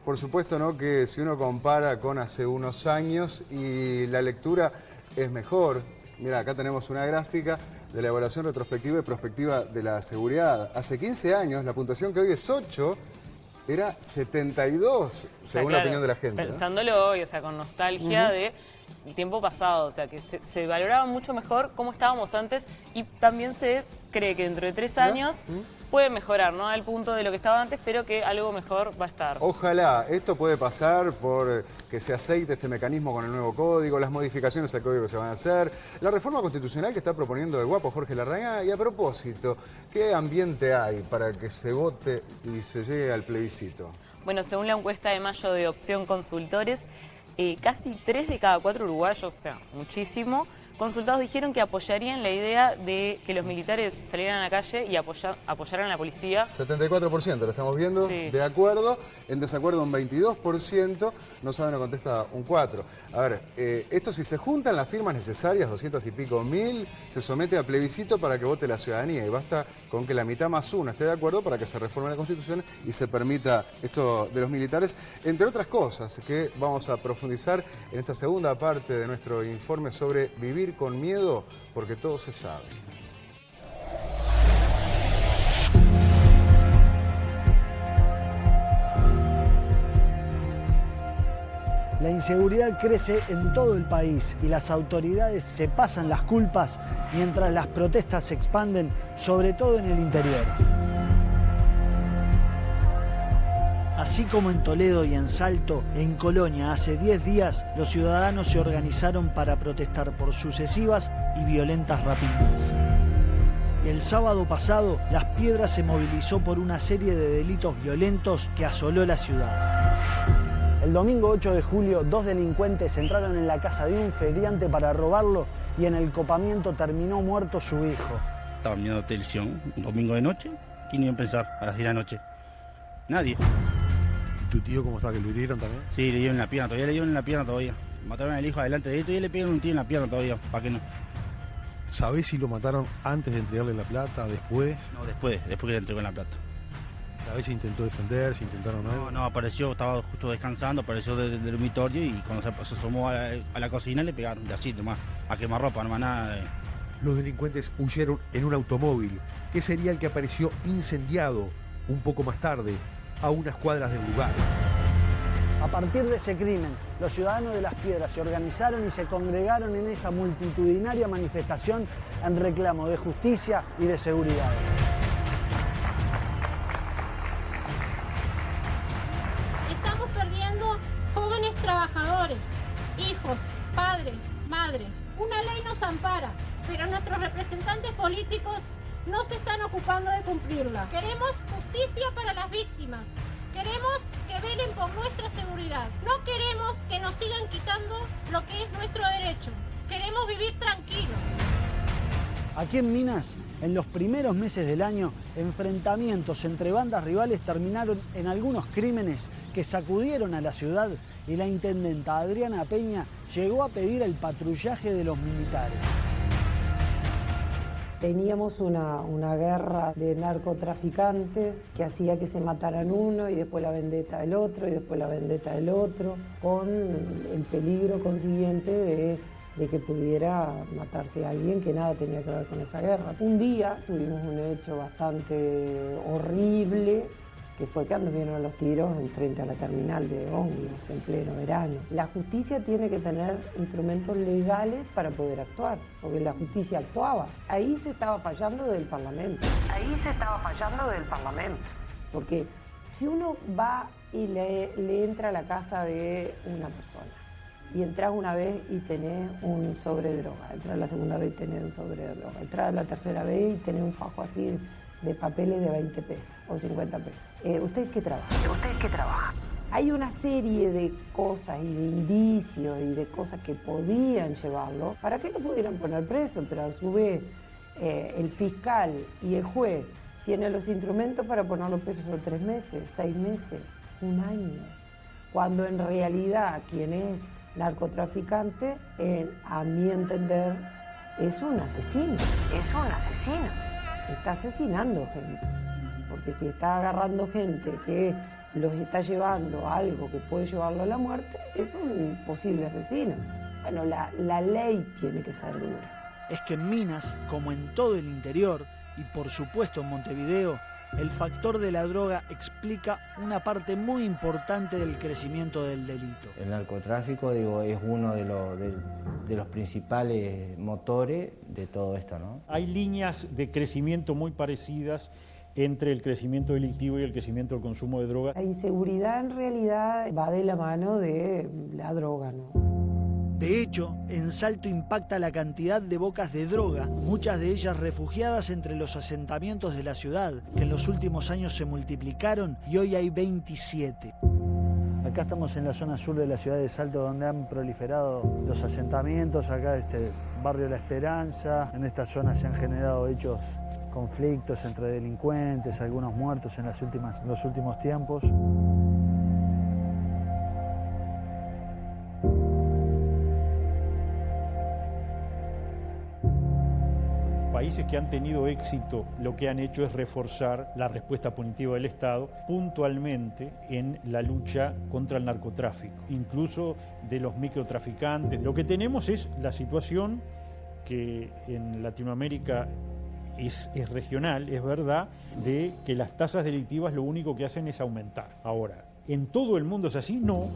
por supuesto, ¿no?, que si uno compara con hace unos años y la lectura es mejor. Mira, acá tenemos una gráfica de la evaluación retrospectiva y prospectiva de la seguridad. Hace 15 años, la puntuación que hoy es 8, era 72, según la opinión de la gente. Pensándolo hoy, o sea, con nostalgia de el tiempo pasado, o sea, que se valoraba mucho mejor cómo estábamos antes y también se cree que dentro de 3 años puede mejorar, no al punto de lo que estaba antes, pero que algo mejor va a estar. Ojalá, esto puede pasar por que se aceite este mecanismo con el nuevo código, las modificaciones al código que se van a hacer, la reforma constitucional que está proponiendo el guapo Jorge Larrañaga. Y a propósito, ¿qué ambiente hay para que se vote y se llegue al plebiscito? Bueno, según la encuesta de mayo de Opción Consultores, casi 3 de cada 4 uruguayos, o sea, muchísimo, consultados dijeron que apoyarían la idea de que los militares salieran a la calle y apoyaran a la policía. 74% lo estamos viendo, sí. De acuerdo, en desacuerdo un 22%, no saben o contesta un 4%. A ver, esto si se juntan las firmas necesarias, 200 y pico mil, se somete a plebiscito para que vote la ciudadanía y basta con que la mitad más uno esté de acuerdo para que se reforme la Constitución y se permita esto de los militares, entre otras cosas que vamos a profundizar en esta segunda parte de nuestro informe sobre vivir con miedo, porque todo se sabe. La inseguridad crece en todo el país y las autoridades se pasan las culpas mientras las protestas se expanden, sobre todo en el interior. Así como en Toledo y en Salto, en Colonia, hace 10 días, los ciudadanos se organizaron para protestar por sucesivas y violentas rapiñas. Y el sábado pasado, Las Piedras se movilizó por una serie de delitos violentos que asoló la ciudad. El domingo 8 de julio, 2 delincuentes entraron en la casa de un feriante para robarlo y en el copamiento terminó muerto su hijo. Estaban viendo televisión un domingo de noche. ¿Quién iba a pensar a las 10 de la noche? Nadie. ¿Y tu tío cómo está? ¿Que lo hirieron también? Sí, le dieron en la pierna todavía, Mataron al hijo adelante de él y le pegaron un tiro en la pierna todavía, ¿para qué no? ¿Sabés si lo mataron antes de entregarle la plata, después? No, después que le entregó la plata. ¿Sabés si intentó defender, si intentaron algo? No, apareció, estaba justo descansando, apareció del dormitorio y cuando se asomó a la cocina le pegaron, de así nomás, a quemarropa, nomás nada. Los delincuentes huyeron en un automóvil, que sería el que apareció incendiado un poco más tarde, a unas cuadras del lugar. A partir de ese crimen, los ciudadanos de Las Piedras se organizaron y se congregaron en esta multitudinaria manifestación en reclamo de justicia y de seguridad. Estamos perdiendo jóvenes trabajadores, hijos, padres, madres. Una ley nos ampara, pero nuestros representantes políticos no se están ocupando de cumplirla. Queremos justicia para las víctimas. Queremos que velen por nuestra seguridad. No queremos que nos sigan quitando lo que es nuestro derecho. Queremos vivir tranquilos. Aquí en Minas, en los primeros meses del año, enfrentamientos entre bandas rivales terminaron en algunos crímenes que sacudieron a la ciudad y la intendenta Adriana Peña llegó a pedir el patrullaje de los militares. Teníamos una guerra de narcotraficantes que hacía que se mataran uno y después la vendetta del otro y después la vendetta del otro, con el peligro consiguiente de que pudiera matarse a alguien que nada tenía que ver con esa guerra. Un día tuvimos un hecho bastante horrible, que fue que anduvieron los tiros frente a la terminal de ómnibus en pleno verano. La justicia tiene que tener instrumentos legales para poder actuar, porque la justicia actuaba. Ahí se estaba fallando del Parlamento. Porque si uno va y le entra a la casa de una persona, y entras una vez y tenés un sobre de droga, entras la segunda vez y tenés un sobre de droga, entras la tercera vez y tenés un fajo así de papeles de 20 pesos o 50 pesos. ¿Ustedes qué trabajan? Hay una serie de cosas y de indicios y de cosas que podían llevarlo para que lo pudieran poner preso, pero a su vez el fiscal y el juez tienen los instrumentos para ponerlo preso 3 meses, 6 meses, 1 año, cuando en realidad quien es narcotraficante, a mi entender, es un asesino. Está asesinando gente, porque si está agarrando gente que los está llevando a algo que puede llevarlo a la muerte, es un posible asesino. Bueno, la ley tiene que ser dura. Es que en Minas, como en todo el interior, y por supuesto en Montevideo, el factor de la droga explica una parte muy importante del crecimiento del delito. El narcotráfico, es uno de los principales motores de todo esto, ¿no? Hay líneas de crecimiento muy parecidas entre el crecimiento delictivo y el crecimiento del consumo de drogas. La inseguridad en realidad va de la mano de la droga, ¿no? De hecho, en Salto impacta la cantidad de bocas de droga, muchas de ellas refugiadas entre los asentamientos de la ciudad, que en los últimos años se multiplicaron y hoy hay 27. Acá estamos en la zona sur de la ciudad de Salto, donde han proliferado los asentamientos, acá barrio La Esperanza. En esta zona se han generado hechos, conflictos entre delincuentes, algunos muertos en los últimos tiempos. Países que han tenido éxito lo que han hecho es reforzar la respuesta punitiva del Estado puntualmente en la lucha contra el narcotráfico, incluso de los microtraficantes. Lo que tenemos es la situación que en Latinoamérica es regional, es verdad, de que las tasas delictivas lo único que hacen es aumentar. Ahora, ¿en todo el mundo es así? No.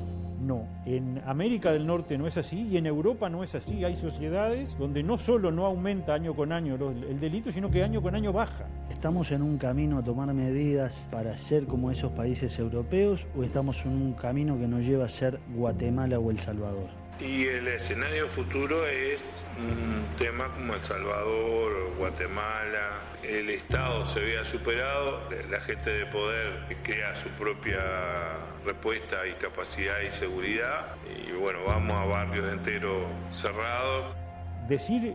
En América del Norte no es así y en Europa no es así. Hay sociedades donde no solo no aumenta año con año el delito, sino que año con año baja. ¿Estamos en un camino a tomar medidas para ser como esos países europeos o estamos en un camino que nos lleva a ser Guatemala o El Salvador? Y el escenario futuro es un tema como El Salvador, Guatemala. El Estado se vea superado, la gente de poder crea su propia respuesta y capacidad y seguridad. Y bueno, vamos a barrios enteros cerrados. Decir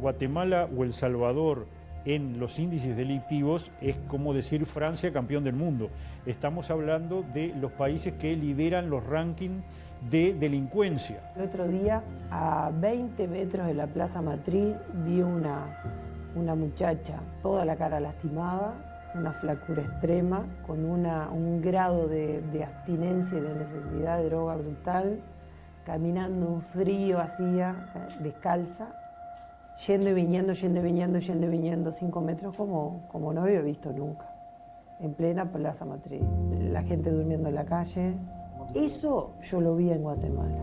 Guatemala o El Salvador en los índices delictivos es como decir Francia campeón del mundo. Estamos hablando de los países que lideran los rankings de delincuencia. El otro día, a 20 metros de la Plaza Matriz, vi una muchacha, toda la cara lastimada, una flacura extrema, con un grado de abstinencia y de necesidad de droga brutal, caminando un frío hacía, descalza, yendo y viniendo, 5 metros como no había visto nunca, en plena Plaza Matriz. La gente durmiendo en la calle. Eso yo lo vi en Guatemala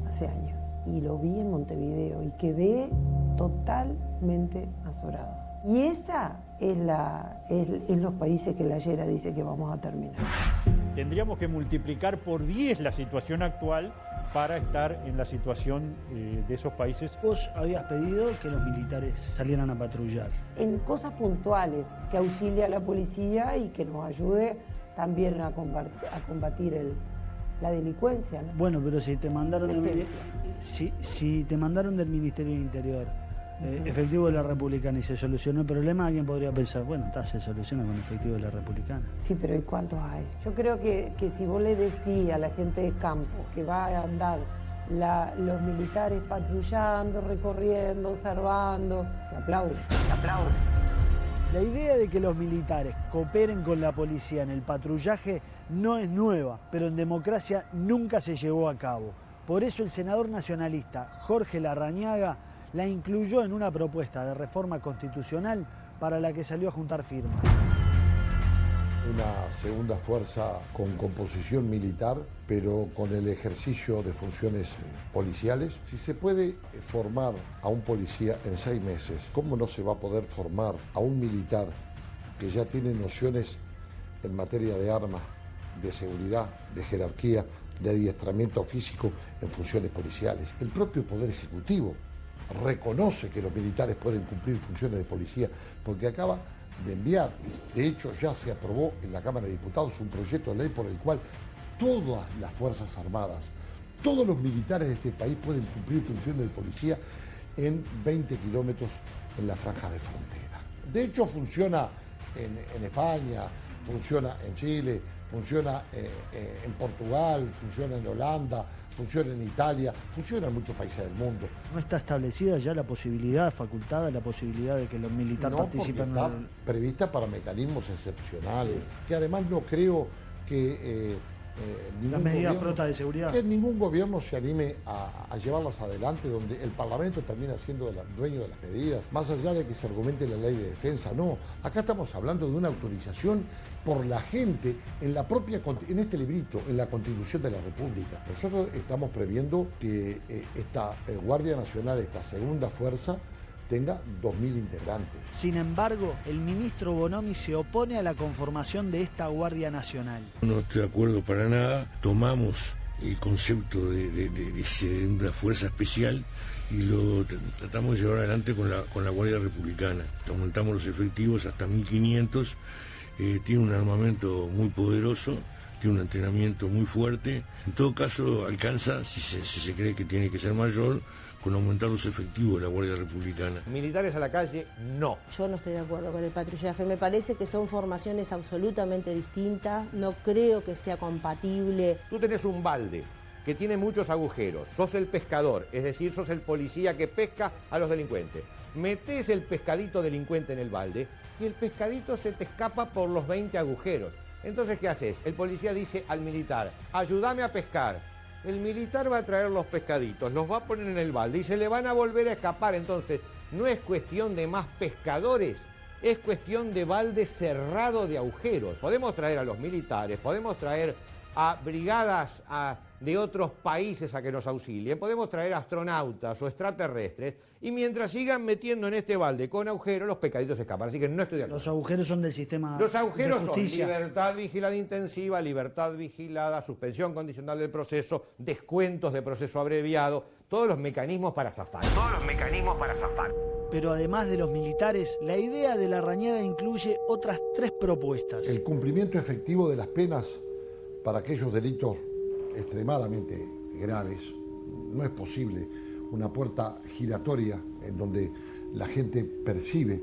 hace años y lo vi en Montevideo y quedé totalmente azorado. Y esa es los países que la Llera dice que vamos a terminar. Tendríamos que multiplicar por 10 la situación actual para estar en la situación de esos países. Vos habías pedido que los militares salieran a patrullar. En cosas puntuales, que auxilie a la policía y que nos ayude también a combatir la delincuencia, ¿no? Bueno, pero si te mandaron si te mandaron del Ministerio del Interior efectivo de la Republicana y se solucionó el problema, alguien podría pensar, bueno, se soluciona con efectivo de la Republicana. Sí, pero ¿y cuántos hay? Yo creo que si vos le decís a la gente de campo que va a andar los militares patrullando, recorriendo, observando, se aplaude. La idea de que los militares cooperen con la policía en el patrullaje no es nueva, pero en democracia nunca se llevó a cabo. Por eso el senador nacionalista Jorge Larrañaga la incluyó en una propuesta de reforma constitucional para la que salió a juntar firmas. Una segunda fuerza con composición militar, pero con el ejercicio de funciones policiales. Si se puede formar a un policía en 6 meses, ¿cómo no se va a poder formar a un militar que ya tiene nociones en materia de armas, de seguridad, de jerarquía, de adiestramiento físico en funciones policiales? El propio Poder Ejecutivo reconoce que los militares pueden cumplir funciones de policía porque acaba de enviar, de hecho ya se aprobó en la Cámara de Diputados un proyecto de ley por el cual todas las Fuerzas Armadas, todos los militares de este país pueden cumplir funciones de policía en 20 kilómetros en la franja de frontera. De hecho funciona en España, funciona en Chile, funciona en Portugal, funciona en Holanda, funciona en Italia, funciona en muchos países del mundo. ¿No está establecida ya la posibilidad, facultada la posibilidad de que los militares participen? No, está prevista para mecanismos excepcionales, que además no creo que las medidas protas de seguridad, que ningún gobierno se anime a llevarlas adelante, donde el Parlamento termina siendo dueño de las medidas, más allá de que se argumente la ley de defensa. No, acá estamos hablando de una autorización por la gente en este librito, en la Constitución de la República. Nosotros estamos previendo que esta Guardia Nacional, esta segunda fuerza, tenga 2.000 integrantes. Sin embargo, el ministro Bonomi se opone a la conformación de esta Guardia Nacional. No estoy de acuerdo para nada. Tomamos el concepto de una fuerza especial y lo tratamos de llevar adelante con la Guardia Republicana. Aumentamos los efectivos hasta 1.500, tiene un armamento muy poderoso, tiene un entrenamiento muy fuerte. En todo caso, alcanza, si se cree que tiene que ser mayor, con aumentar los efectivos de la Guardia Republicana. ¿Militares a la calle? No. Yo no estoy de acuerdo con el patrullaje. Me parece que son formaciones absolutamente distintas. No creo que sea compatible. Tú tenés un balde que tiene muchos agujeros. Sos el pescador, es decir, sos el policía que pesca a los delincuentes. Metés el pescadito delincuente en el balde y el pescadito se te escapa por los 20 agujeros. Entonces, ¿qué haces? El policía dice al militar, ayúdame a pescar. El militar va a traer los pescaditos, los va a poner en el balde y se le van a volver a escapar. Entonces, no es cuestión de más pescadores, es cuestión de balde cerrado de agujeros. Podemos traer a los militares, podemos traer a brigadas de otros países a que nos auxilien, podemos traer astronautas o extraterrestres, y mientras sigan metiendo en este balde con agujeros, los pescaditos se escapan. Así que no estoy de acuerdo. Los agujeros son del sistema Los agujeros de justicia. son libertad vigilada intensiva, libertad vigilada, suspensión condicional del proceso, descuentos de proceso abreviado, todos los mecanismos para zafar. Pero además de los militares, la idea de Larrañaga incluye otras 3 propuestas. El cumplimiento efectivo de las penas para aquellos delitos extremadamente graves. No es posible una puerta giratoria en donde la gente percibe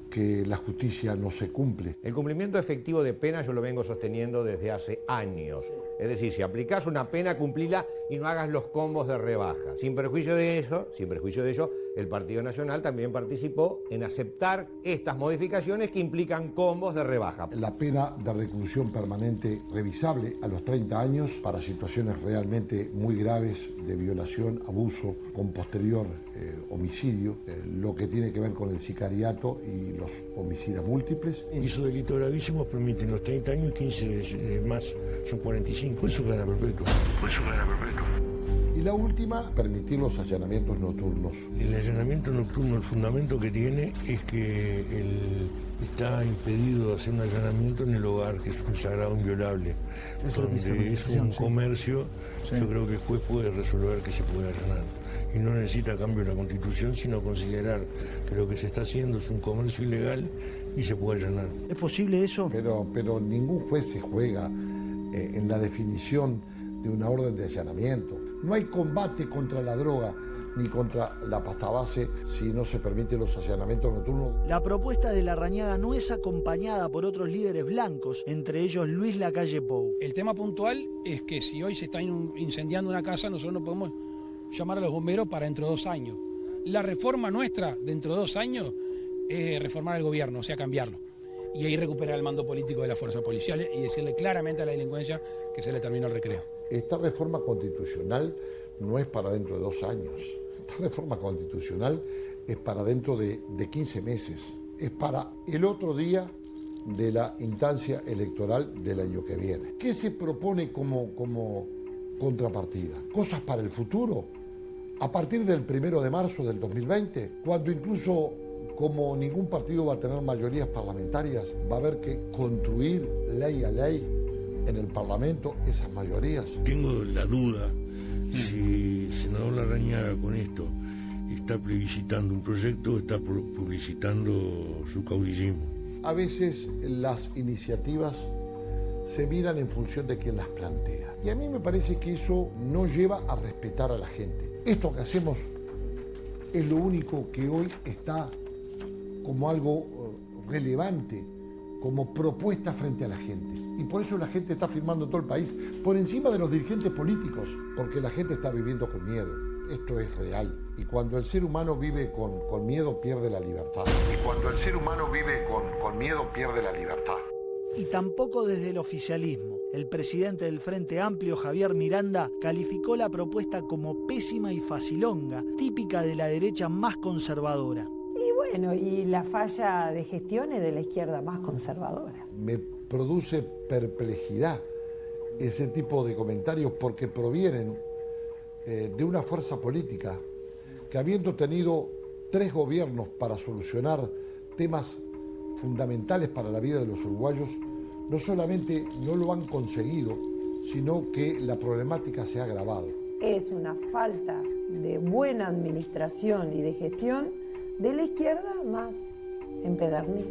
que la justicia no se cumple. El cumplimiento efectivo de penas yo lo vengo sosteniendo desde hace años. Es decir, si aplicás una pena, cumplila y no hagas los combos de rebaja. Sin perjuicio de ello, el Partido Nacional también participó en aceptar estas modificaciones que implican combos de rebaja. La pena de reclusión permanente revisable a los 30 años para situaciones realmente muy graves de violación, abuso, con posterior homicidio, lo que tiene que ver con el sicariato y los homicidas múltiples. Hizo delitos gravísimos, permiten los 30 años y 15 más, son 45. Eso es cadena perpetua. Y la última, permitir los allanamientos nocturnos. El allanamiento nocturno, el fundamento que tiene es que está impedido hacer un allanamiento en el hogar, que es un sagrado inviolable. Donde es un comercio, yo creo que el juez puede resolver que se puede allanar. Y no necesita cambio de la Constitución, sino considerar que lo que se está haciendo es un comercio ilegal y se puede allanar. ¿Es posible eso? Pero ningún juez se juega en la definición de una orden de allanamiento. No hay combate contra la droga ni contra la pasta base si no se permiten los allanamientos nocturnos. La propuesta de Larrañaga no es acompañada por otros líderes blancos, entre ellos Luis Lacalle Pou. El tema puntual es que si hoy se está incendiando una casa, nosotros no podemos llamar a los bomberos para dentro de 2 años. La reforma nuestra dentro de 2 años es reformar el gobierno, o sea, cambiarlo. Y ahí recuperar el mando político de las fuerzas policiales y decirle claramente a la delincuencia que se le terminó el recreo. Esta reforma constitucional no es para dentro de 2 años. Esta reforma constitucional es para dentro de 15 meses. Es para el otro día de la instancia electoral del año que viene. ¿Qué se propone como contrapartida? Cosas para el futuro. A partir del 1 de marzo del 2020, cuando incluso como ningún partido va a tener mayorías parlamentarias, va a haber que construir ley a ley en el Parlamento esas mayorías. Tengo la duda si el senador Larrañaga con esto está plebiscitando un proyecto o está publicitando su caudillismo. A veces las iniciativas se miran en función de quien las plantea. Y a mí me parece que eso no lleva a respetar a la gente. Esto que hacemos es lo único que hoy está como algo relevante, como propuesta frente a la gente. Y por eso la gente está firmando en todo el país, por encima de los dirigentes políticos, porque la gente está viviendo con miedo. Esto es real. Y cuando el ser humano vive con miedo, pierde la libertad. Y cuando el ser humano vive con miedo, pierde la libertad. Y tampoco desde el oficialismo. El presidente del Frente Amplio, Javier Miranda, calificó la propuesta como pésima y facilonga, típica de la derecha más conservadora. Y bueno, y la falla de gestión es de la izquierda más conservadora. Me produce perplejidad ese tipo de comentarios porque provienen de una fuerza política que, habiendo tenido 3 gobiernos para solucionar temas fundamentales para la vida de los uruguayos, no solamente no lo han conseguido, sino que la problemática se ha agravado. Es una falta de buena administración y de gestión de la izquierda más empedernida.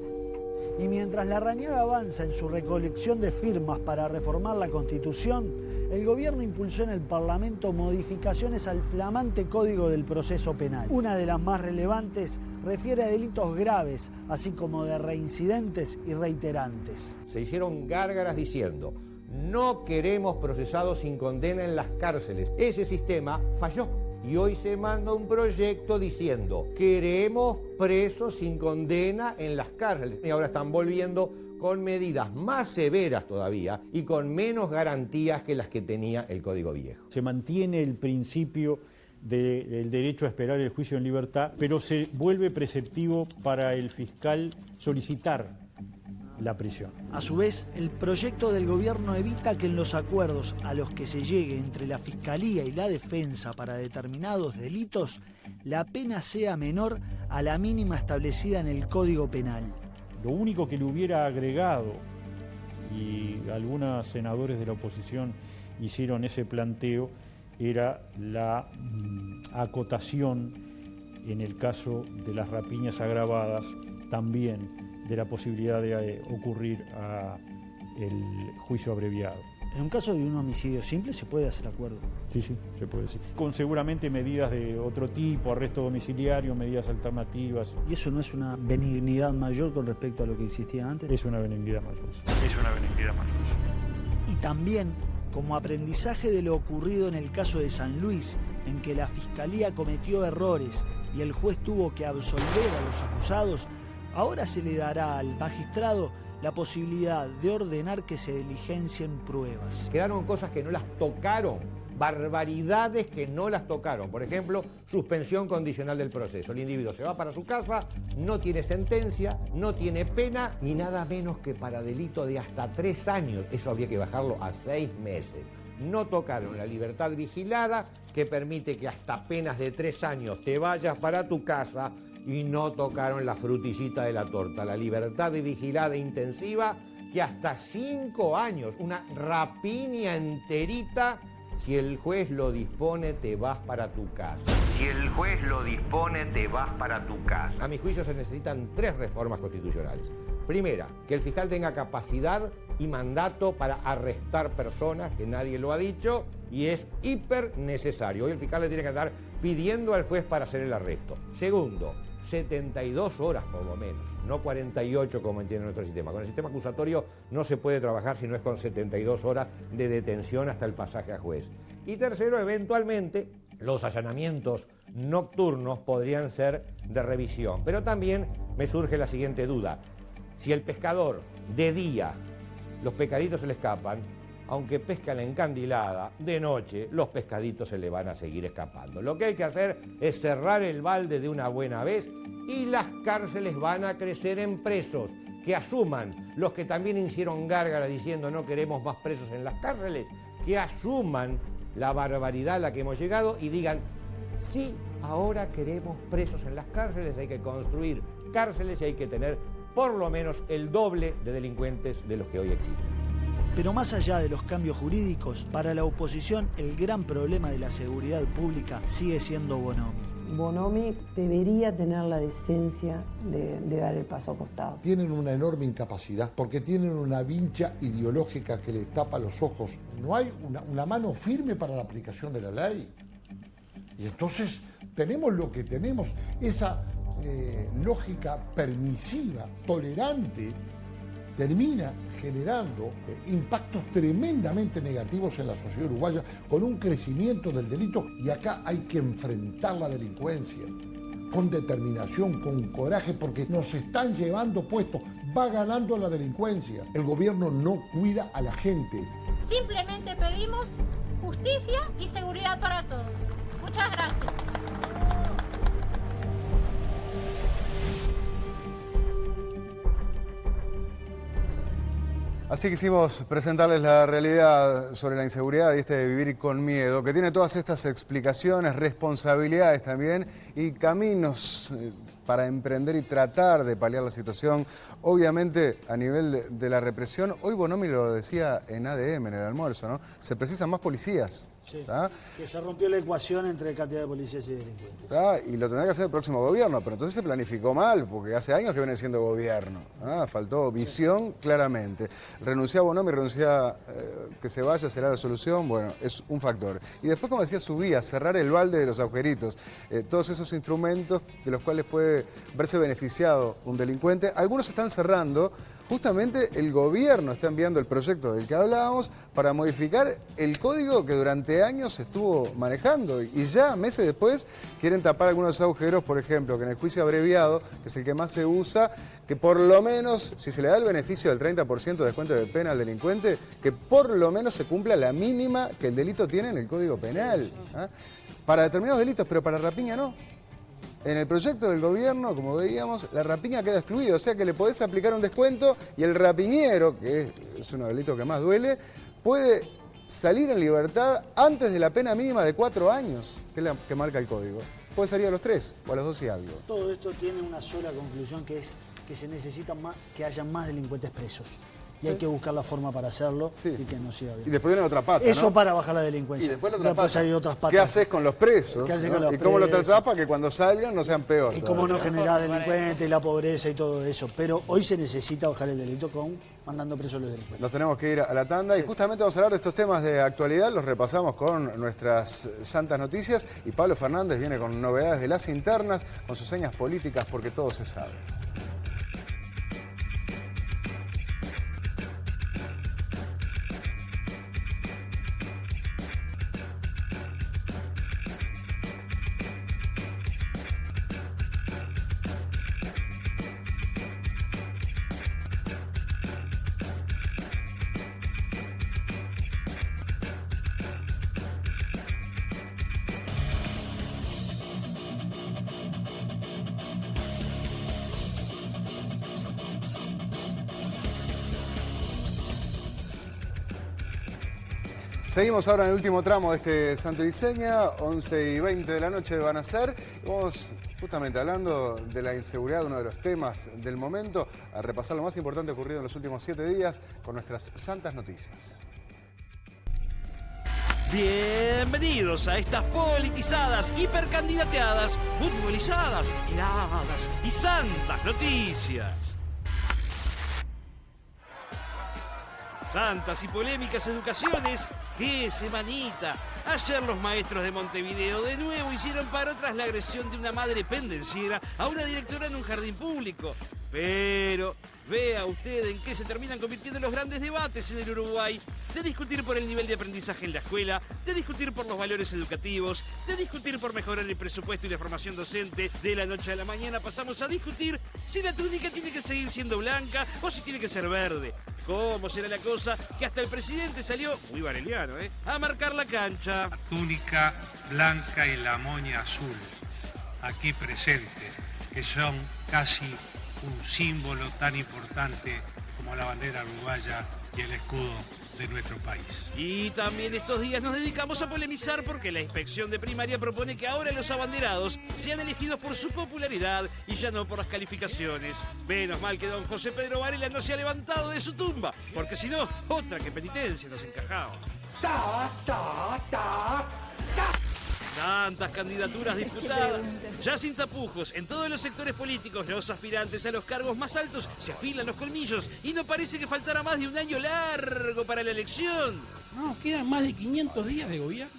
Y mientras Larrañaga avanza en su recolección de firmas para reformar la Constitución, el gobierno impulsó en el Parlamento modificaciones al flamante Código del Proceso Penal. Una de las más relevantes refiere a delitos graves, así como de reincidentes y reiterantes. Se hicieron gárgaras diciendo: no queremos procesados sin condena en las cárceles. Ese sistema falló. Y hoy se manda un proyecto diciendo: queremos presos sin condena en las cárceles. Y ahora están volviendo con medidas más severas todavía y con menos garantías que las que tenía el Código Viejo. Se mantiene el principio del derecho a esperar el juicio en libertad, pero se vuelve preceptivo para el fiscal solicitar la prisión. A su vez, el proyecto del gobierno evita que en los acuerdos a los que se llegue entre la Fiscalía y la Defensa para determinados delitos, la pena sea menor a la mínima establecida en el Código Penal. Lo único que le hubiera agregado, y algunos senadores de la oposición hicieron ese planteo, era la acotación en el caso de las rapiñas agravadas, también de la posibilidad de ocurrir a el juicio abreviado. En un caso de un homicidio simple se puede hacer acuerdo. Sí, se puede decir. Con seguramente medidas de otro tipo, arresto domiciliario, medidas alternativas. ¿Y eso no es una benignidad mayor con respecto a lo que existía antes? Es una benignidad mayor. Es una benignidad mayor. Y también, como aprendizaje de lo ocurrido en el caso de San Luis, en que la Fiscalía cometió errores y el juez tuvo que absolver a los acusados, ahora se le dará al magistrado la posibilidad de ordenar que se diligencien pruebas. Quedaron cosas que no las tocaron, barbaridades que no las tocaron. Por ejemplo, suspensión condicional del proceso. El individuo se va para su casa, no tiene sentencia, no tiene pena, y nada menos que para delito de hasta 3 años. Eso habría que bajarlo a 6 meses. no tocaron la libertad vigilada, que permite que hasta penas de 3 años te vayas para tu casa, y no tocaron la frutillita de la torta, la libertad vigilada intensiva, que hasta 5 años, una rapiña enterita, si el juez lo dispone, te vas para tu casa. Si el juez lo dispone, te vas para tu casa. A mi juicio se necesitan 3 reformas constitucionales. Primera, que el fiscal tenga capacidad y mandato para arrestar personas, que nadie lo ha dicho, y es hiper necesario. Hoy el fiscal le tiene que estar pidiendo al juez para hacer el arresto. Segundo, 72 horas por lo menos, no 48 como entiende nuestro sistema. Con el sistema acusatorio no se puede trabajar si no es con 72 horas de detención hasta el pasaje a juez. Y tercero, eventualmente, los allanamientos nocturnos podrían ser de revisión. Pero también me surge la siguiente duda. Si el pescador de día, los pescaditos se le escapan, aunque pescan encandilada, de noche los pescaditos se le van a seguir escapando. Lo que hay que hacer es cerrar el balde de una buena vez y las cárceles van a crecer en presos. Que asuman los que también hicieron gárgara diciendo no queremos más presos en las cárceles, que asuman la barbaridad a la que hemos llegado y digan sí, ahora queremos presos en las cárceles, hay que construir cárceles y hay que tener por lo menos el doble de delincuentes de los que hoy existen. Pero más allá de los cambios jurídicos, para la oposición el gran problema de la seguridad pública sigue siendo Bonomi. Bonomi debería tener la decencia de dar el paso a costado. Tienen una enorme incapacidad porque tienen una vincha ideológica que les tapa los ojos. No hay una mano firme para la aplicación de la ley. Y entonces tenemos lo que tenemos, esa lógica permisiva, tolerante, termina generando impactos tremendamente negativos en la sociedad uruguaya con un crecimiento del delito, y acá hay que enfrentar la delincuencia con determinación, con coraje, porque nos están llevando puestos, va ganando la delincuencia. El gobierno no cuida a la gente. Simplemente pedimos justicia y seguridad para todos. Muchas gracias. Así quisimos presentarles la realidad sobre la inseguridad y de vivir con miedo, que tiene todas estas explicaciones, responsabilidades también y caminos para emprender y tratar de paliar la situación. Obviamente, a nivel de la represión, hoy Bonomi lo decía en ADM, en el almuerzo, ¿no? Se precisan más policías. Sí, que se rompió la ecuación entre cantidad de policías y delincuentes. Y lo tendrá que hacer el próximo gobierno, pero entonces se planificó mal, porque hace años que viene siendo gobierno. Faltó visión, claramente. Renunciar a Bonomi, renunciar que se vaya, será la solución, bueno, es un factor. Y después, como decía, subía, cerrar el balde de los agujeritos. Todos esos instrumentos de los cuales puede verse beneficiado un delincuente, algunos se están cerrando. Justamente el gobierno está enviando el proyecto del que hablábamos para modificar el código que durante años se estuvo manejando y ya meses después quieren tapar algunos agujeros, por ejemplo, que en el juicio abreviado, que es el que más se usa, que por lo menos, si se le da el beneficio del 30% de descuento de pena al delincuente, que por lo menos se cumpla la mínima que el delito tiene en el Código Penal. Para determinados delitos, pero para rapiña no. En el proyecto del gobierno, como veíamos, la rapiña queda excluida, o sea que le podés aplicar un descuento y el rapiñero, que es uno de los delitos que más duele, puede salir en libertad antes de la pena mínima de 4 años, que es la que marca el código. Puede salir a los 3 o a los 2 y algo. Todo esto tiene una sola conclusión, que es que se necesita que haya más delincuentes presos. Y hay que buscar la forma para hacerlo y que no siga bien. Y después viene otra pata, Eso ¿no? para bajar la delincuencia. Y después la otra pata. Hay otras patas. ¿Qué haces con los presos? ¿Qué haces ¿no? con los ¿Y cómo lo presos? tratás para que cuando salgan no sean peores? Y cómo no generar delincuentes, la pobreza y todo eso. Pero hoy se necesita bajar el delito mandando presos a los delincuentes. Nos tenemos que ir a la tanda y justamente vamos a hablar de estos temas de actualidad. Los repasamos con nuestras santas noticias y Pablo Fernández viene con novedades de las internas, con sus señas políticas, porque todo se sabe. Seguimos ahora en el último tramo de este Santo y Seña, 11:20 de la noche van a ser. Vamos justamente hablando de la inseguridad, uno de los temas del momento, a repasar lo más importante ocurrido en los últimos 7 días con nuestras santas noticias. Bienvenidos a estas politizadas, hipercandidateadas, futbolizadas, heladas y santas noticias. Santas y polémicas educaciones. ¡Qué semanita! Ayer los maestros de Montevideo de nuevo hicieron paro tras la agresión de una madre pendenciera a una directora en un jardín público. Pero vea usted en qué se terminan convirtiendo los grandes debates en el Uruguay. De discutir por el nivel de aprendizaje en la escuela, de discutir por los valores educativos, de discutir por mejorar el presupuesto y la formación docente. De la noche a la mañana pasamos a discutir si la túnica tiene que seguir siendo blanca o si tiene que ser verde. ¿Cómo será la cosa? Que hasta el presidente salió, muy vareliano, a marcar la cancha. La túnica blanca y la moña azul, aquí presentes, que son casi un símbolo tan importante como la bandera uruguaya y el escudo de nuestro país. Y también estos días nos dedicamos a polemizar porque la inspección de primaria propone que ahora los abanderados sean elegidos por su popularidad y ya no por las calificaciones. Menos mal que don José Pedro Varela no se ha levantado de su tumba, porque si no, otra que penitencia nos encajaba. Santas candidaturas disputadas. Ya sin tapujos, en todos los sectores políticos, los aspirantes a los cargos más altos se afilan los colmillos y no parece que faltara más de un año largo para la elección. No, quedan más de 500 días de gobierno.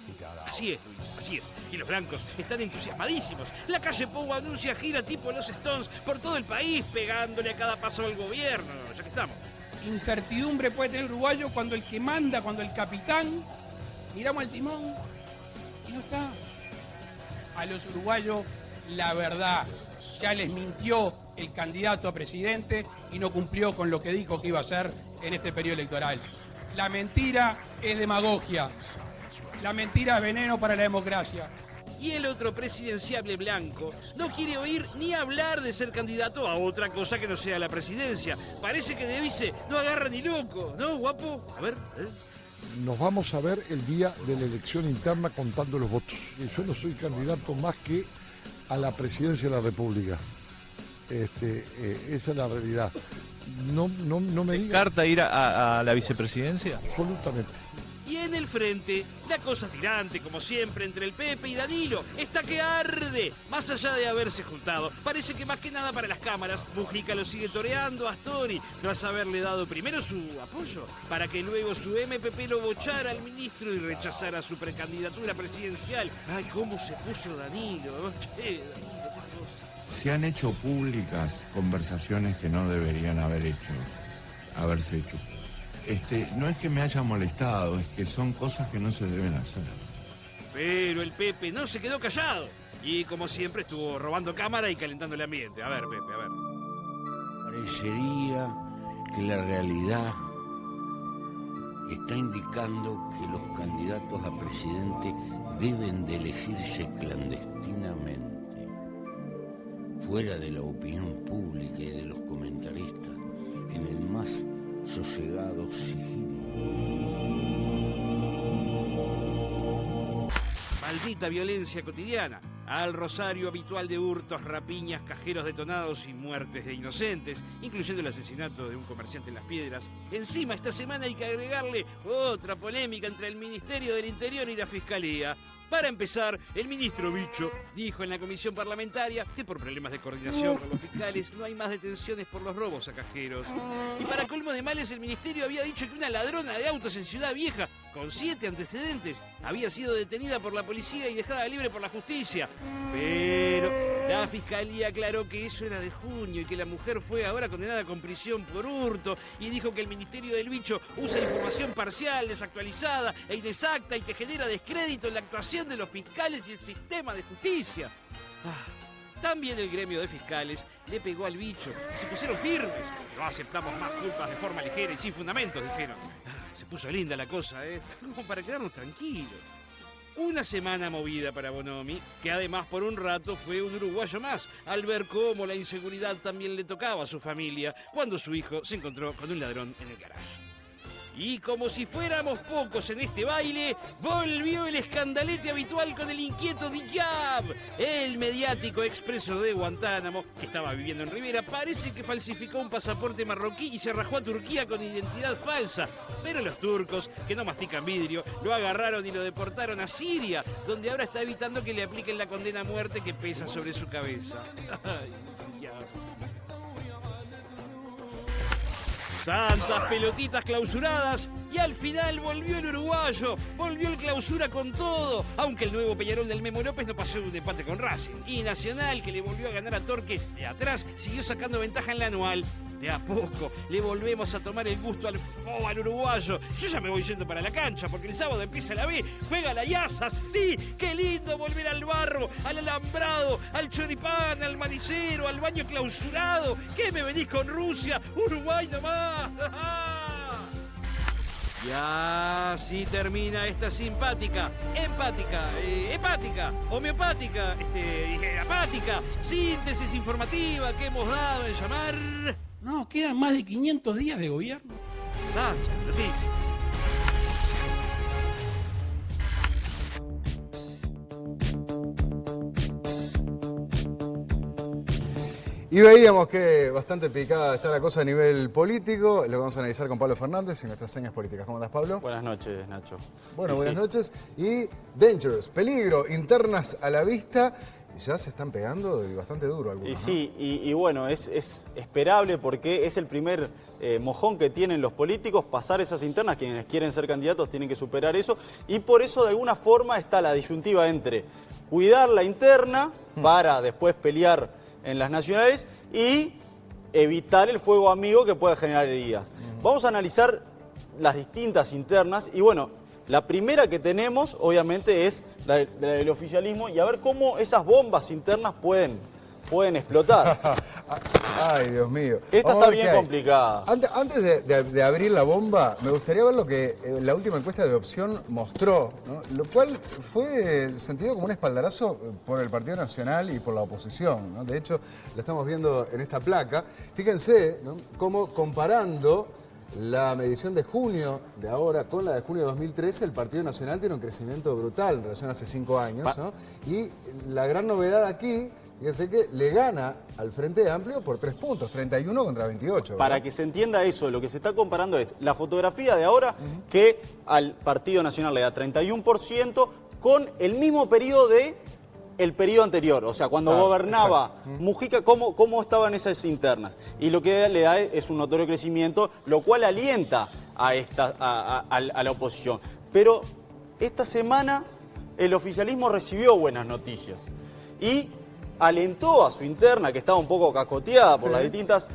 Así es, así es. Y los blancos están entusiasmadísimos. La calle Pou anuncia gira tipo los Stones por todo el país, pegándole a cada paso al gobierno, ya que estamos. Incertidumbre puede tener el uruguayo cuando el que manda, cuando el capitán, miramos al timón y no está. A los uruguayos, la verdad, ya les mintió el candidato a presidente y no cumplió con lo que dijo que iba a hacer en este periodo electoral. La mentira es demagogia. La mentira es veneno para la democracia. Y el otro presidenciable blanco no quiere oír ni hablar de ser candidato a otra cosa que no sea la presidencia. Parece que de vice no agarra ni loco, ¿no, guapo? A ver, Nos vamos a ver el día de la elección interna contando los votos. Yo no soy candidato más que a la presidencia de la República. Esa es la realidad. No me digan. ¿Descarta ir a la vicepresidencia? Absolutamente. Y en el frente, la cosa tirante, como siempre, entre el Pepe y Danilo, está que arde. Más allá de haberse juntado, parece que más que nada para las cámaras, Mujica lo sigue toreando a Astori, tras haberle dado primero su apoyo, para que luego su MPP lo bochara al ministro y rechazara su precandidatura presidencial. Ay, cómo se puso Danilo, che, Danilo. Se han hecho públicas conversaciones que no deberían haberse hecho. No es que me haya molestado, es que son cosas que no se deben hacer. Pero el Pepe no se quedó callado. Y como siempre estuvo robando cámara y calentando el ambiente. A ver, Pepe, a ver. Parecería que la realidad está indicando que los candidatos a presidente deben de elegirse clandestinamente, fuera de la opinión pública y de los comentaristas, en el más sosegado sigilo. Maldita violencia cotidiana. Al rosario habitual de hurtos, rapiñas, cajeros detonados y muertes de inocentes, incluyendo el asesinato de un comerciante en Las Piedras. Encima, esta semana hay que agregarle otra polémica entre el Ministerio del Interior y la Fiscalía. Para empezar, el ministro Bicho dijo en la comisión parlamentaria que por problemas de coordinación con los fiscales no hay más detenciones por los robos a cajeros. Y para colmo de males, el ministerio había dicho que una ladrona de autos en Ciudad Vieja, con 7 antecedentes, había sido detenida por la policía y dejada libre por la justicia. Pero la fiscalía aclaró que eso era de junio y que la mujer fue ahora condenada con prisión por hurto, y dijo que el ministerio del Bicho usa información parcial, desactualizada e inexacta y que genera descrédito en la actuación de los fiscales y el sistema de justicia. También el gremio de fiscales le pegó al Bicho y se pusieron firmes. No aceptamos más culpas de forma ligera y sin fundamentos, dijeron. Se puso linda la cosa, como para quedarnos tranquilos. Una semana movida para Bonomi, que además por un rato fue un uruguayo más, al ver cómo la inseguridad también le tocaba a su familia cuando su hijo se encontró con un ladrón en el garaje. Y como si fuéramos pocos en este baile, volvió el escandalete habitual con el inquieto Diab. El mediático expreso de Guantánamo, que estaba viviendo en Rivera, parece que falsificó un pasaporte marroquí y se rajó a Turquía con identidad falsa. Pero los turcos, que no mastican vidrio, lo agarraron y lo deportaron a Siria, donde ahora está evitando que le apliquen la condena a muerte que pesa sobre su cabeza. Ay, Diab. Santas pelotitas clausuradas y al final volvió el uruguayo, volvió el clausura con todo, aunque el nuevo Peñarol del Memo López no pasó de un empate con Racing. Y Nacional, que le volvió a ganar a Torque de atrás, siguió sacando ventaja en la anual. De a poco le volvemos a tomar el gusto al fútbol uruguayo. Yo ya me voy yendo para la cancha porque el sábado empieza la B, juega la IASA, sí, qué lindo volver al barro, al alambrado, al choripán, al manicero, al baño clausurado. ¿Qué me venís con Rusia? Uruguay nomás. Y así termina esta simpática, empática, hepática, homeopática, apática, síntesis informativa que hemos dado en llamar... No, quedan más de 500 días de gobierno. Santas noticias. Y veíamos que bastante picada está la cosa a nivel político. Lo vamos a analizar con Pablo Fernández en nuestras señas políticas. ¿Cómo andás, Pablo? Buenas noches, Nacho. Bueno, buenas noches. Y Dangerous, peligro, internas a la vista. Ya se están pegando y bastante duro algunos. Y sí, ¿no? y bueno, es esperable porque es el primer mojón que tienen los políticos, pasar esas internas. Quienes quieren ser candidatos tienen que superar eso. Y por eso, de alguna forma, está la disyuntiva entre cuidar la interna para después pelear en las nacionales y evitar el fuego amigo que pueda generar heridas. Vamos a analizar las distintas internas y bueno, la primera que tenemos obviamente es la del oficialismo y a ver cómo esas bombas internas pueden explotar. Ay, Dios mío. Esta está bien complicada. Antes de abrir la bomba, me gustaría ver lo que la última encuesta de Opción mostró, ¿no? Lo cual fue sentido como un espaldarazo por el Partido Nacional y por la oposición, ¿no? De hecho, lo estamos viendo en esta placa. Fíjense, ¿no?, cómo comparando la medición de junio de ahora con la de junio de 2013, el Partido Nacional tiene un crecimiento brutal en relación a hace 5 años, ¿no? Y la gran novedad aquí, fíjense que le gana al Frente Amplio por 3 puntos, 31 contra 28. ¿verdad? Para que se entienda eso, lo que se está comparando es la fotografía de ahora que al Partido Nacional le da 31% con el mismo periodo el periodo anterior, o sea, cuando gobernaba Mujica, cómo estaban esas internas. Y lo que le da es un notorio crecimiento, lo cual alienta a la oposición. Pero esta semana el oficialismo recibió buenas noticias y alentó a su interna, que estaba un poco cacoteada por las distintas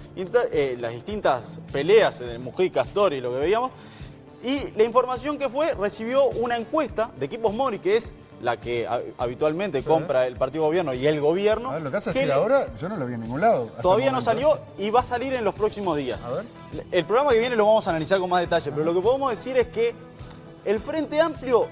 peleas de Mujica, Astori, lo que veíamos. Y la información que recibió una encuesta de Equipos Mori, que es la que habitualmente compra el partido gobierno y el gobierno. A ver, lo que vas a decir ahora, yo no lo vi en ningún lado. Todavía no salió y va a salir en los próximos días. A ver. El programa que viene lo vamos a analizar con más detalle, pero lo que podemos decir es que el Frente Amplio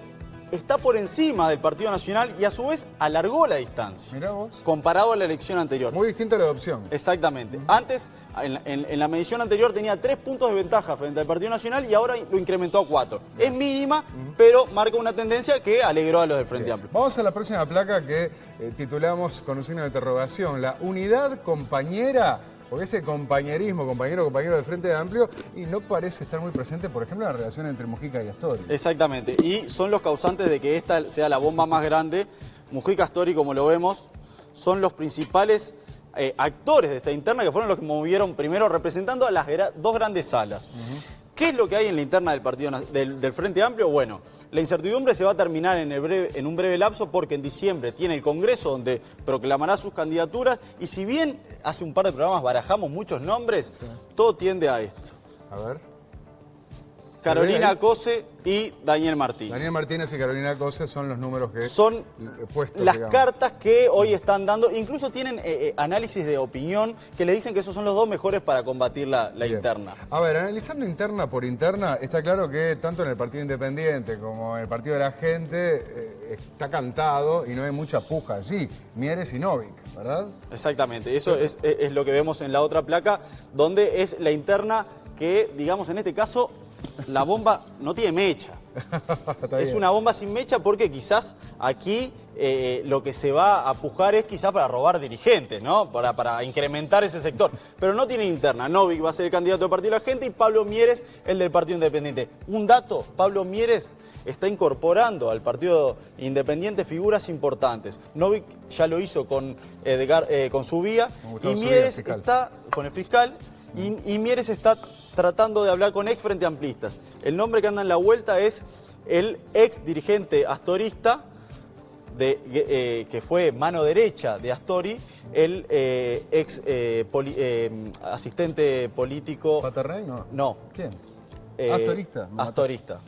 está por encima del Partido Nacional y a su vez alargó la distancia. Mirá vos. Comparado a la elección anterior. Muy distinta a la de Opción. Exactamente. Antes, en la medición anterior tenía 3 puntos de ventaja frente al Partido Nacional y ahora lo incrementó a 4. Es mínima, pero marca una tendencia que alegró a los del Frente Amplio. Vamos a la próxima placa que titulamos con un signo de interrogación. La unidad compañera, porque ese compañerismo, compañero del Frente Amplio, y no parece estar muy presente, por ejemplo, en la relación entre Mujica y Astori. Exactamente, y son los causantes de que esta sea la bomba más grande. Mujica, Astori, como lo vemos, son los principales actores de esta interna, que fueron los que movieron primero representando a las dos grandes salas. ¿Qué es lo que hay en la interna del partido del Frente Amplio? Bueno, la incertidumbre se va a terminar en un breve lapso porque en diciembre tiene el Congreso donde proclamará sus candidaturas y si bien hace un par de programas barajamos muchos nombres, todo tiende a esto. A ver. Carolina Cose y Daniel Martínez. Daniel Martínez y Carolina Cose son los números que son puestos, las digamos. cartas que hoy están dando. Incluso tienen análisis de opinión que le dicen que esos son los dos mejores para combatir la interna. A ver, analizando interna por interna, está claro que tanto en el Partido Independiente como en el Partido de la Gente está cantado y no hay mucha puja allí. Mieres y Novik, ¿verdad? Exactamente. Eso es lo que vemos en la otra placa, donde es la interna que, digamos, en este caso la bomba no tiene mecha. Es una bomba sin mecha porque quizás aquí lo que se va a pujar es quizás para robar dirigentes, ¿no? Para incrementar ese sector. Pero no tiene interna. Novik va a ser el candidato del Partido de la Gente y Pablo Mieres el del Partido Independiente. Un dato, Pablo Mieres está incorporando al Partido Independiente figuras importantes. Novik ya lo hizo con Subía y Mieres está con el fiscal y Mieres está tratando de hablar con ex frente amplistas. El nombre que anda en la vuelta es el ex dirigente astorista, que fue mano derecha de Astori, el ex asistente político... ¿Paterrey? No. No. ¿Quién? ¿Astorista? Astorista.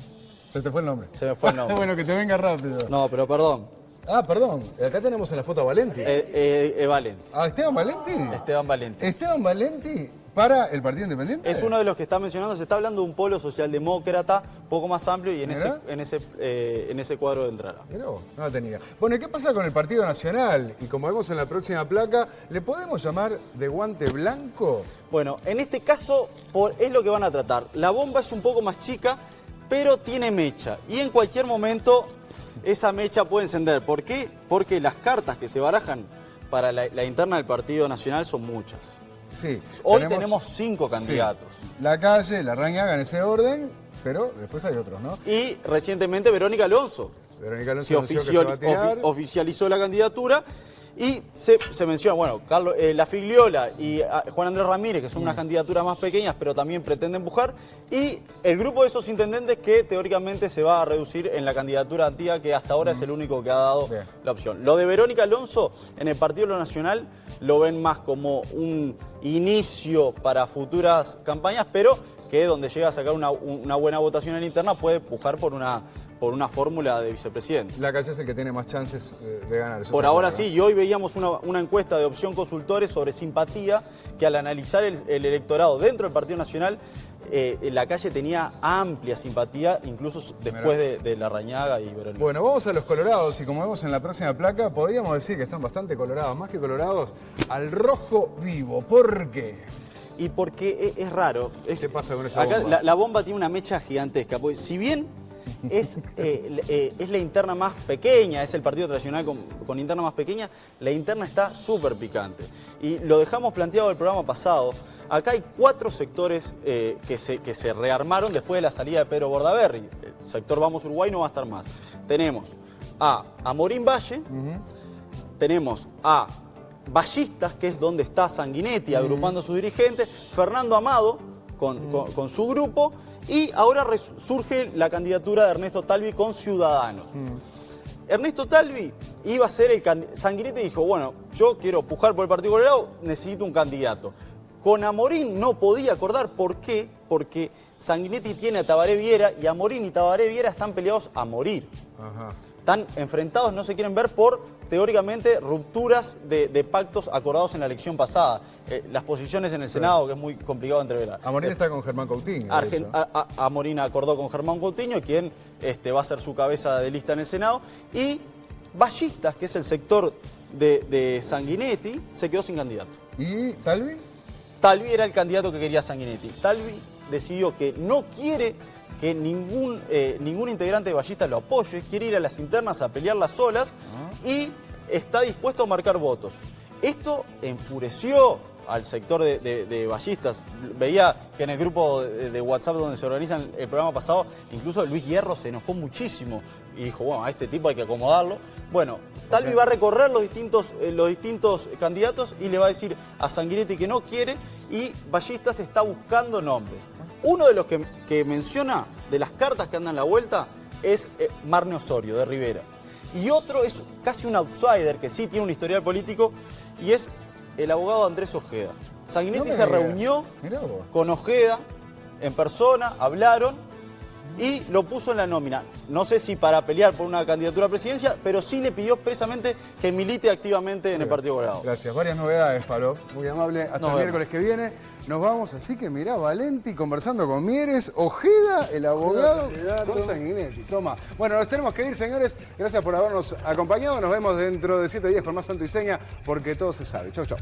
¿Se te fue el nombre? Se me fue el nombre. Bueno, que te venga rápido. No, pero perdón. Ah, perdón. Acá tenemos en la foto a Valenti. Valenti. ¿Ah, Esteban Valenti? Esteban Valenti. Esteban Valenti para el Partido Independiente. Es uno de los que está mencionando. Se está hablando de un polo socialdemócrata un poco más amplio y en ese cuadro entrará. Mirá vos, no la tenía. Bueno, ¿y qué pasa con el Partido Nacional? Y como vemos en la próxima placa, ¿le podemos llamar de guante blanco? Bueno, en este caso es lo que van a tratar. La bomba es un poco más chica, pero tiene mecha. Y en cualquier momento esa mecha puede encender. ¿Por qué? Porque las cartas que se barajan para la interna del Partido Nacional son muchas. Sí. Hoy tenemos 5 candidatos. Sí. Lacalle, Larrañaga en ese orden, pero después hay otros, ¿no? Y recientemente Verónica Alonso. Verónica Alonso anunció que se va a tirar. Oficializó la candidatura. Y se menciona, bueno, La Figliola y Juan Andrés Ramírez, que son unas candidaturas más pequeñas, pero también pretenden empujar. Y el grupo de esos intendentes que teóricamente se va a reducir en la candidatura antigua, que hasta ahora es el único que ha dado la opción. Lo de Verónica Alonso, en el Partido Nacional, lo ven más como un inicio para futuras campañas, pero que donde llega a sacar una buena votación en la interna puede pujar por una fórmula de vicepresidente. Lacalle es el que tiene más chances de ganar. Por ahora sí, y hoy veíamos una encuesta de Opción Consultores sobre simpatía, que al analizar el electorado dentro del Partido Nacional, Lacalle tenía amplia simpatía, incluso después de Larrañaga y Verónica. Bueno, vamos a los colorados, y como vemos en la próxima placa, podríamos decir que están bastante colorados, más que colorados, al rojo vivo. ¿Por qué? Y porque es raro. ¿Qué pasa con esa acá bomba? La bomba tiene una mecha gigantesca, porque si bien es la interna más pequeña, es el partido tradicional con interna más pequeña, la interna está súper picante. Y lo dejamos planteado el programa pasado. Acá hay 4 sectores que se rearmaron después de la salida de Pedro Bordaberry. El sector Vamos Uruguay no va a estar más. Tenemos a Amorín Valle, tenemos a Ballistas, que es donde está Sanguinetti agrupando a sus dirigentes, Fernando Amado con su grupo, y ahora surge la candidatura de Ernesto Talvi con Ciudadanos. Ernesto Talvi iba a ser el candidato. Sanguinetti dijo, bueno, yo quiero pujar por el Partido Colorado, necesito un candidato. Con Amorín no podía acordar. ¿Por qué? Porque Sanguinetti tiene a Tabaré Viera y Amorín y Tabaré Viera están peleados a morir. Ajá. Están enfrentados, no se quieren ver por, teóricamente, rupturas de pactos acordados en la elección pasada. Las posiciones en el Senado, que es muy complicado de entrever. Amorín está con Germán Coutinho. Amorín acordó con Germán Coutinho, quien va a ser su cabeza de lista en el Senado. Y Ballistas, que es el sector de Sanguinetti, se quedó sin candidato. ¿Y Talvi? Talvi era el candidato que quería Sanguinetti. Talvi decidió que no quiere que ningún integrante de Ballistas lo apoye, quiere ir a las internas a pelearlas solas y está dispuesto a marcar votos. Esto enfureció al sector de Ballistas. Veía que en el grupo de WhatsApp donde se organizan el programa pasado, incluso Luis Hierro se enojó muchísimo y dijo, bueno, a este tipo hay que acomodarlo. Bueno, Talvi va a recorrer los distintos candidatos y le va a decir a Sanguinetti que no quiere, y Ballistas está buscando nombres. Uno de los que menciona de las cartas que andan a la vuelta es Marne Osorio, de Rivera. Y otro es casi un outsider, que sí tiene un historial político, y es el abogado Andrés Ojeda. Sanguinetti se reunió con Ojeda en persona, hablaron y lo puso en la nómina. No sé si para pelear por una candidatura a presidencia, pero sí le pidió expresamente que milite activamente en el Partido Colorado. Gracias. Varias novedades, Pablo. Muy amable. Hasta el miércoles que viene. Nos vamos, así que mirá, Valenti conversando con Mieres, Ojeda, el abogado, con Sanguinetti. Toma. Bueno, nos tenemos que ir, señores. Gracias por habernos acompañado. Nos vemos dentro de 7 días con más Santo y Seña, porque todo se sabe. Chau, chau.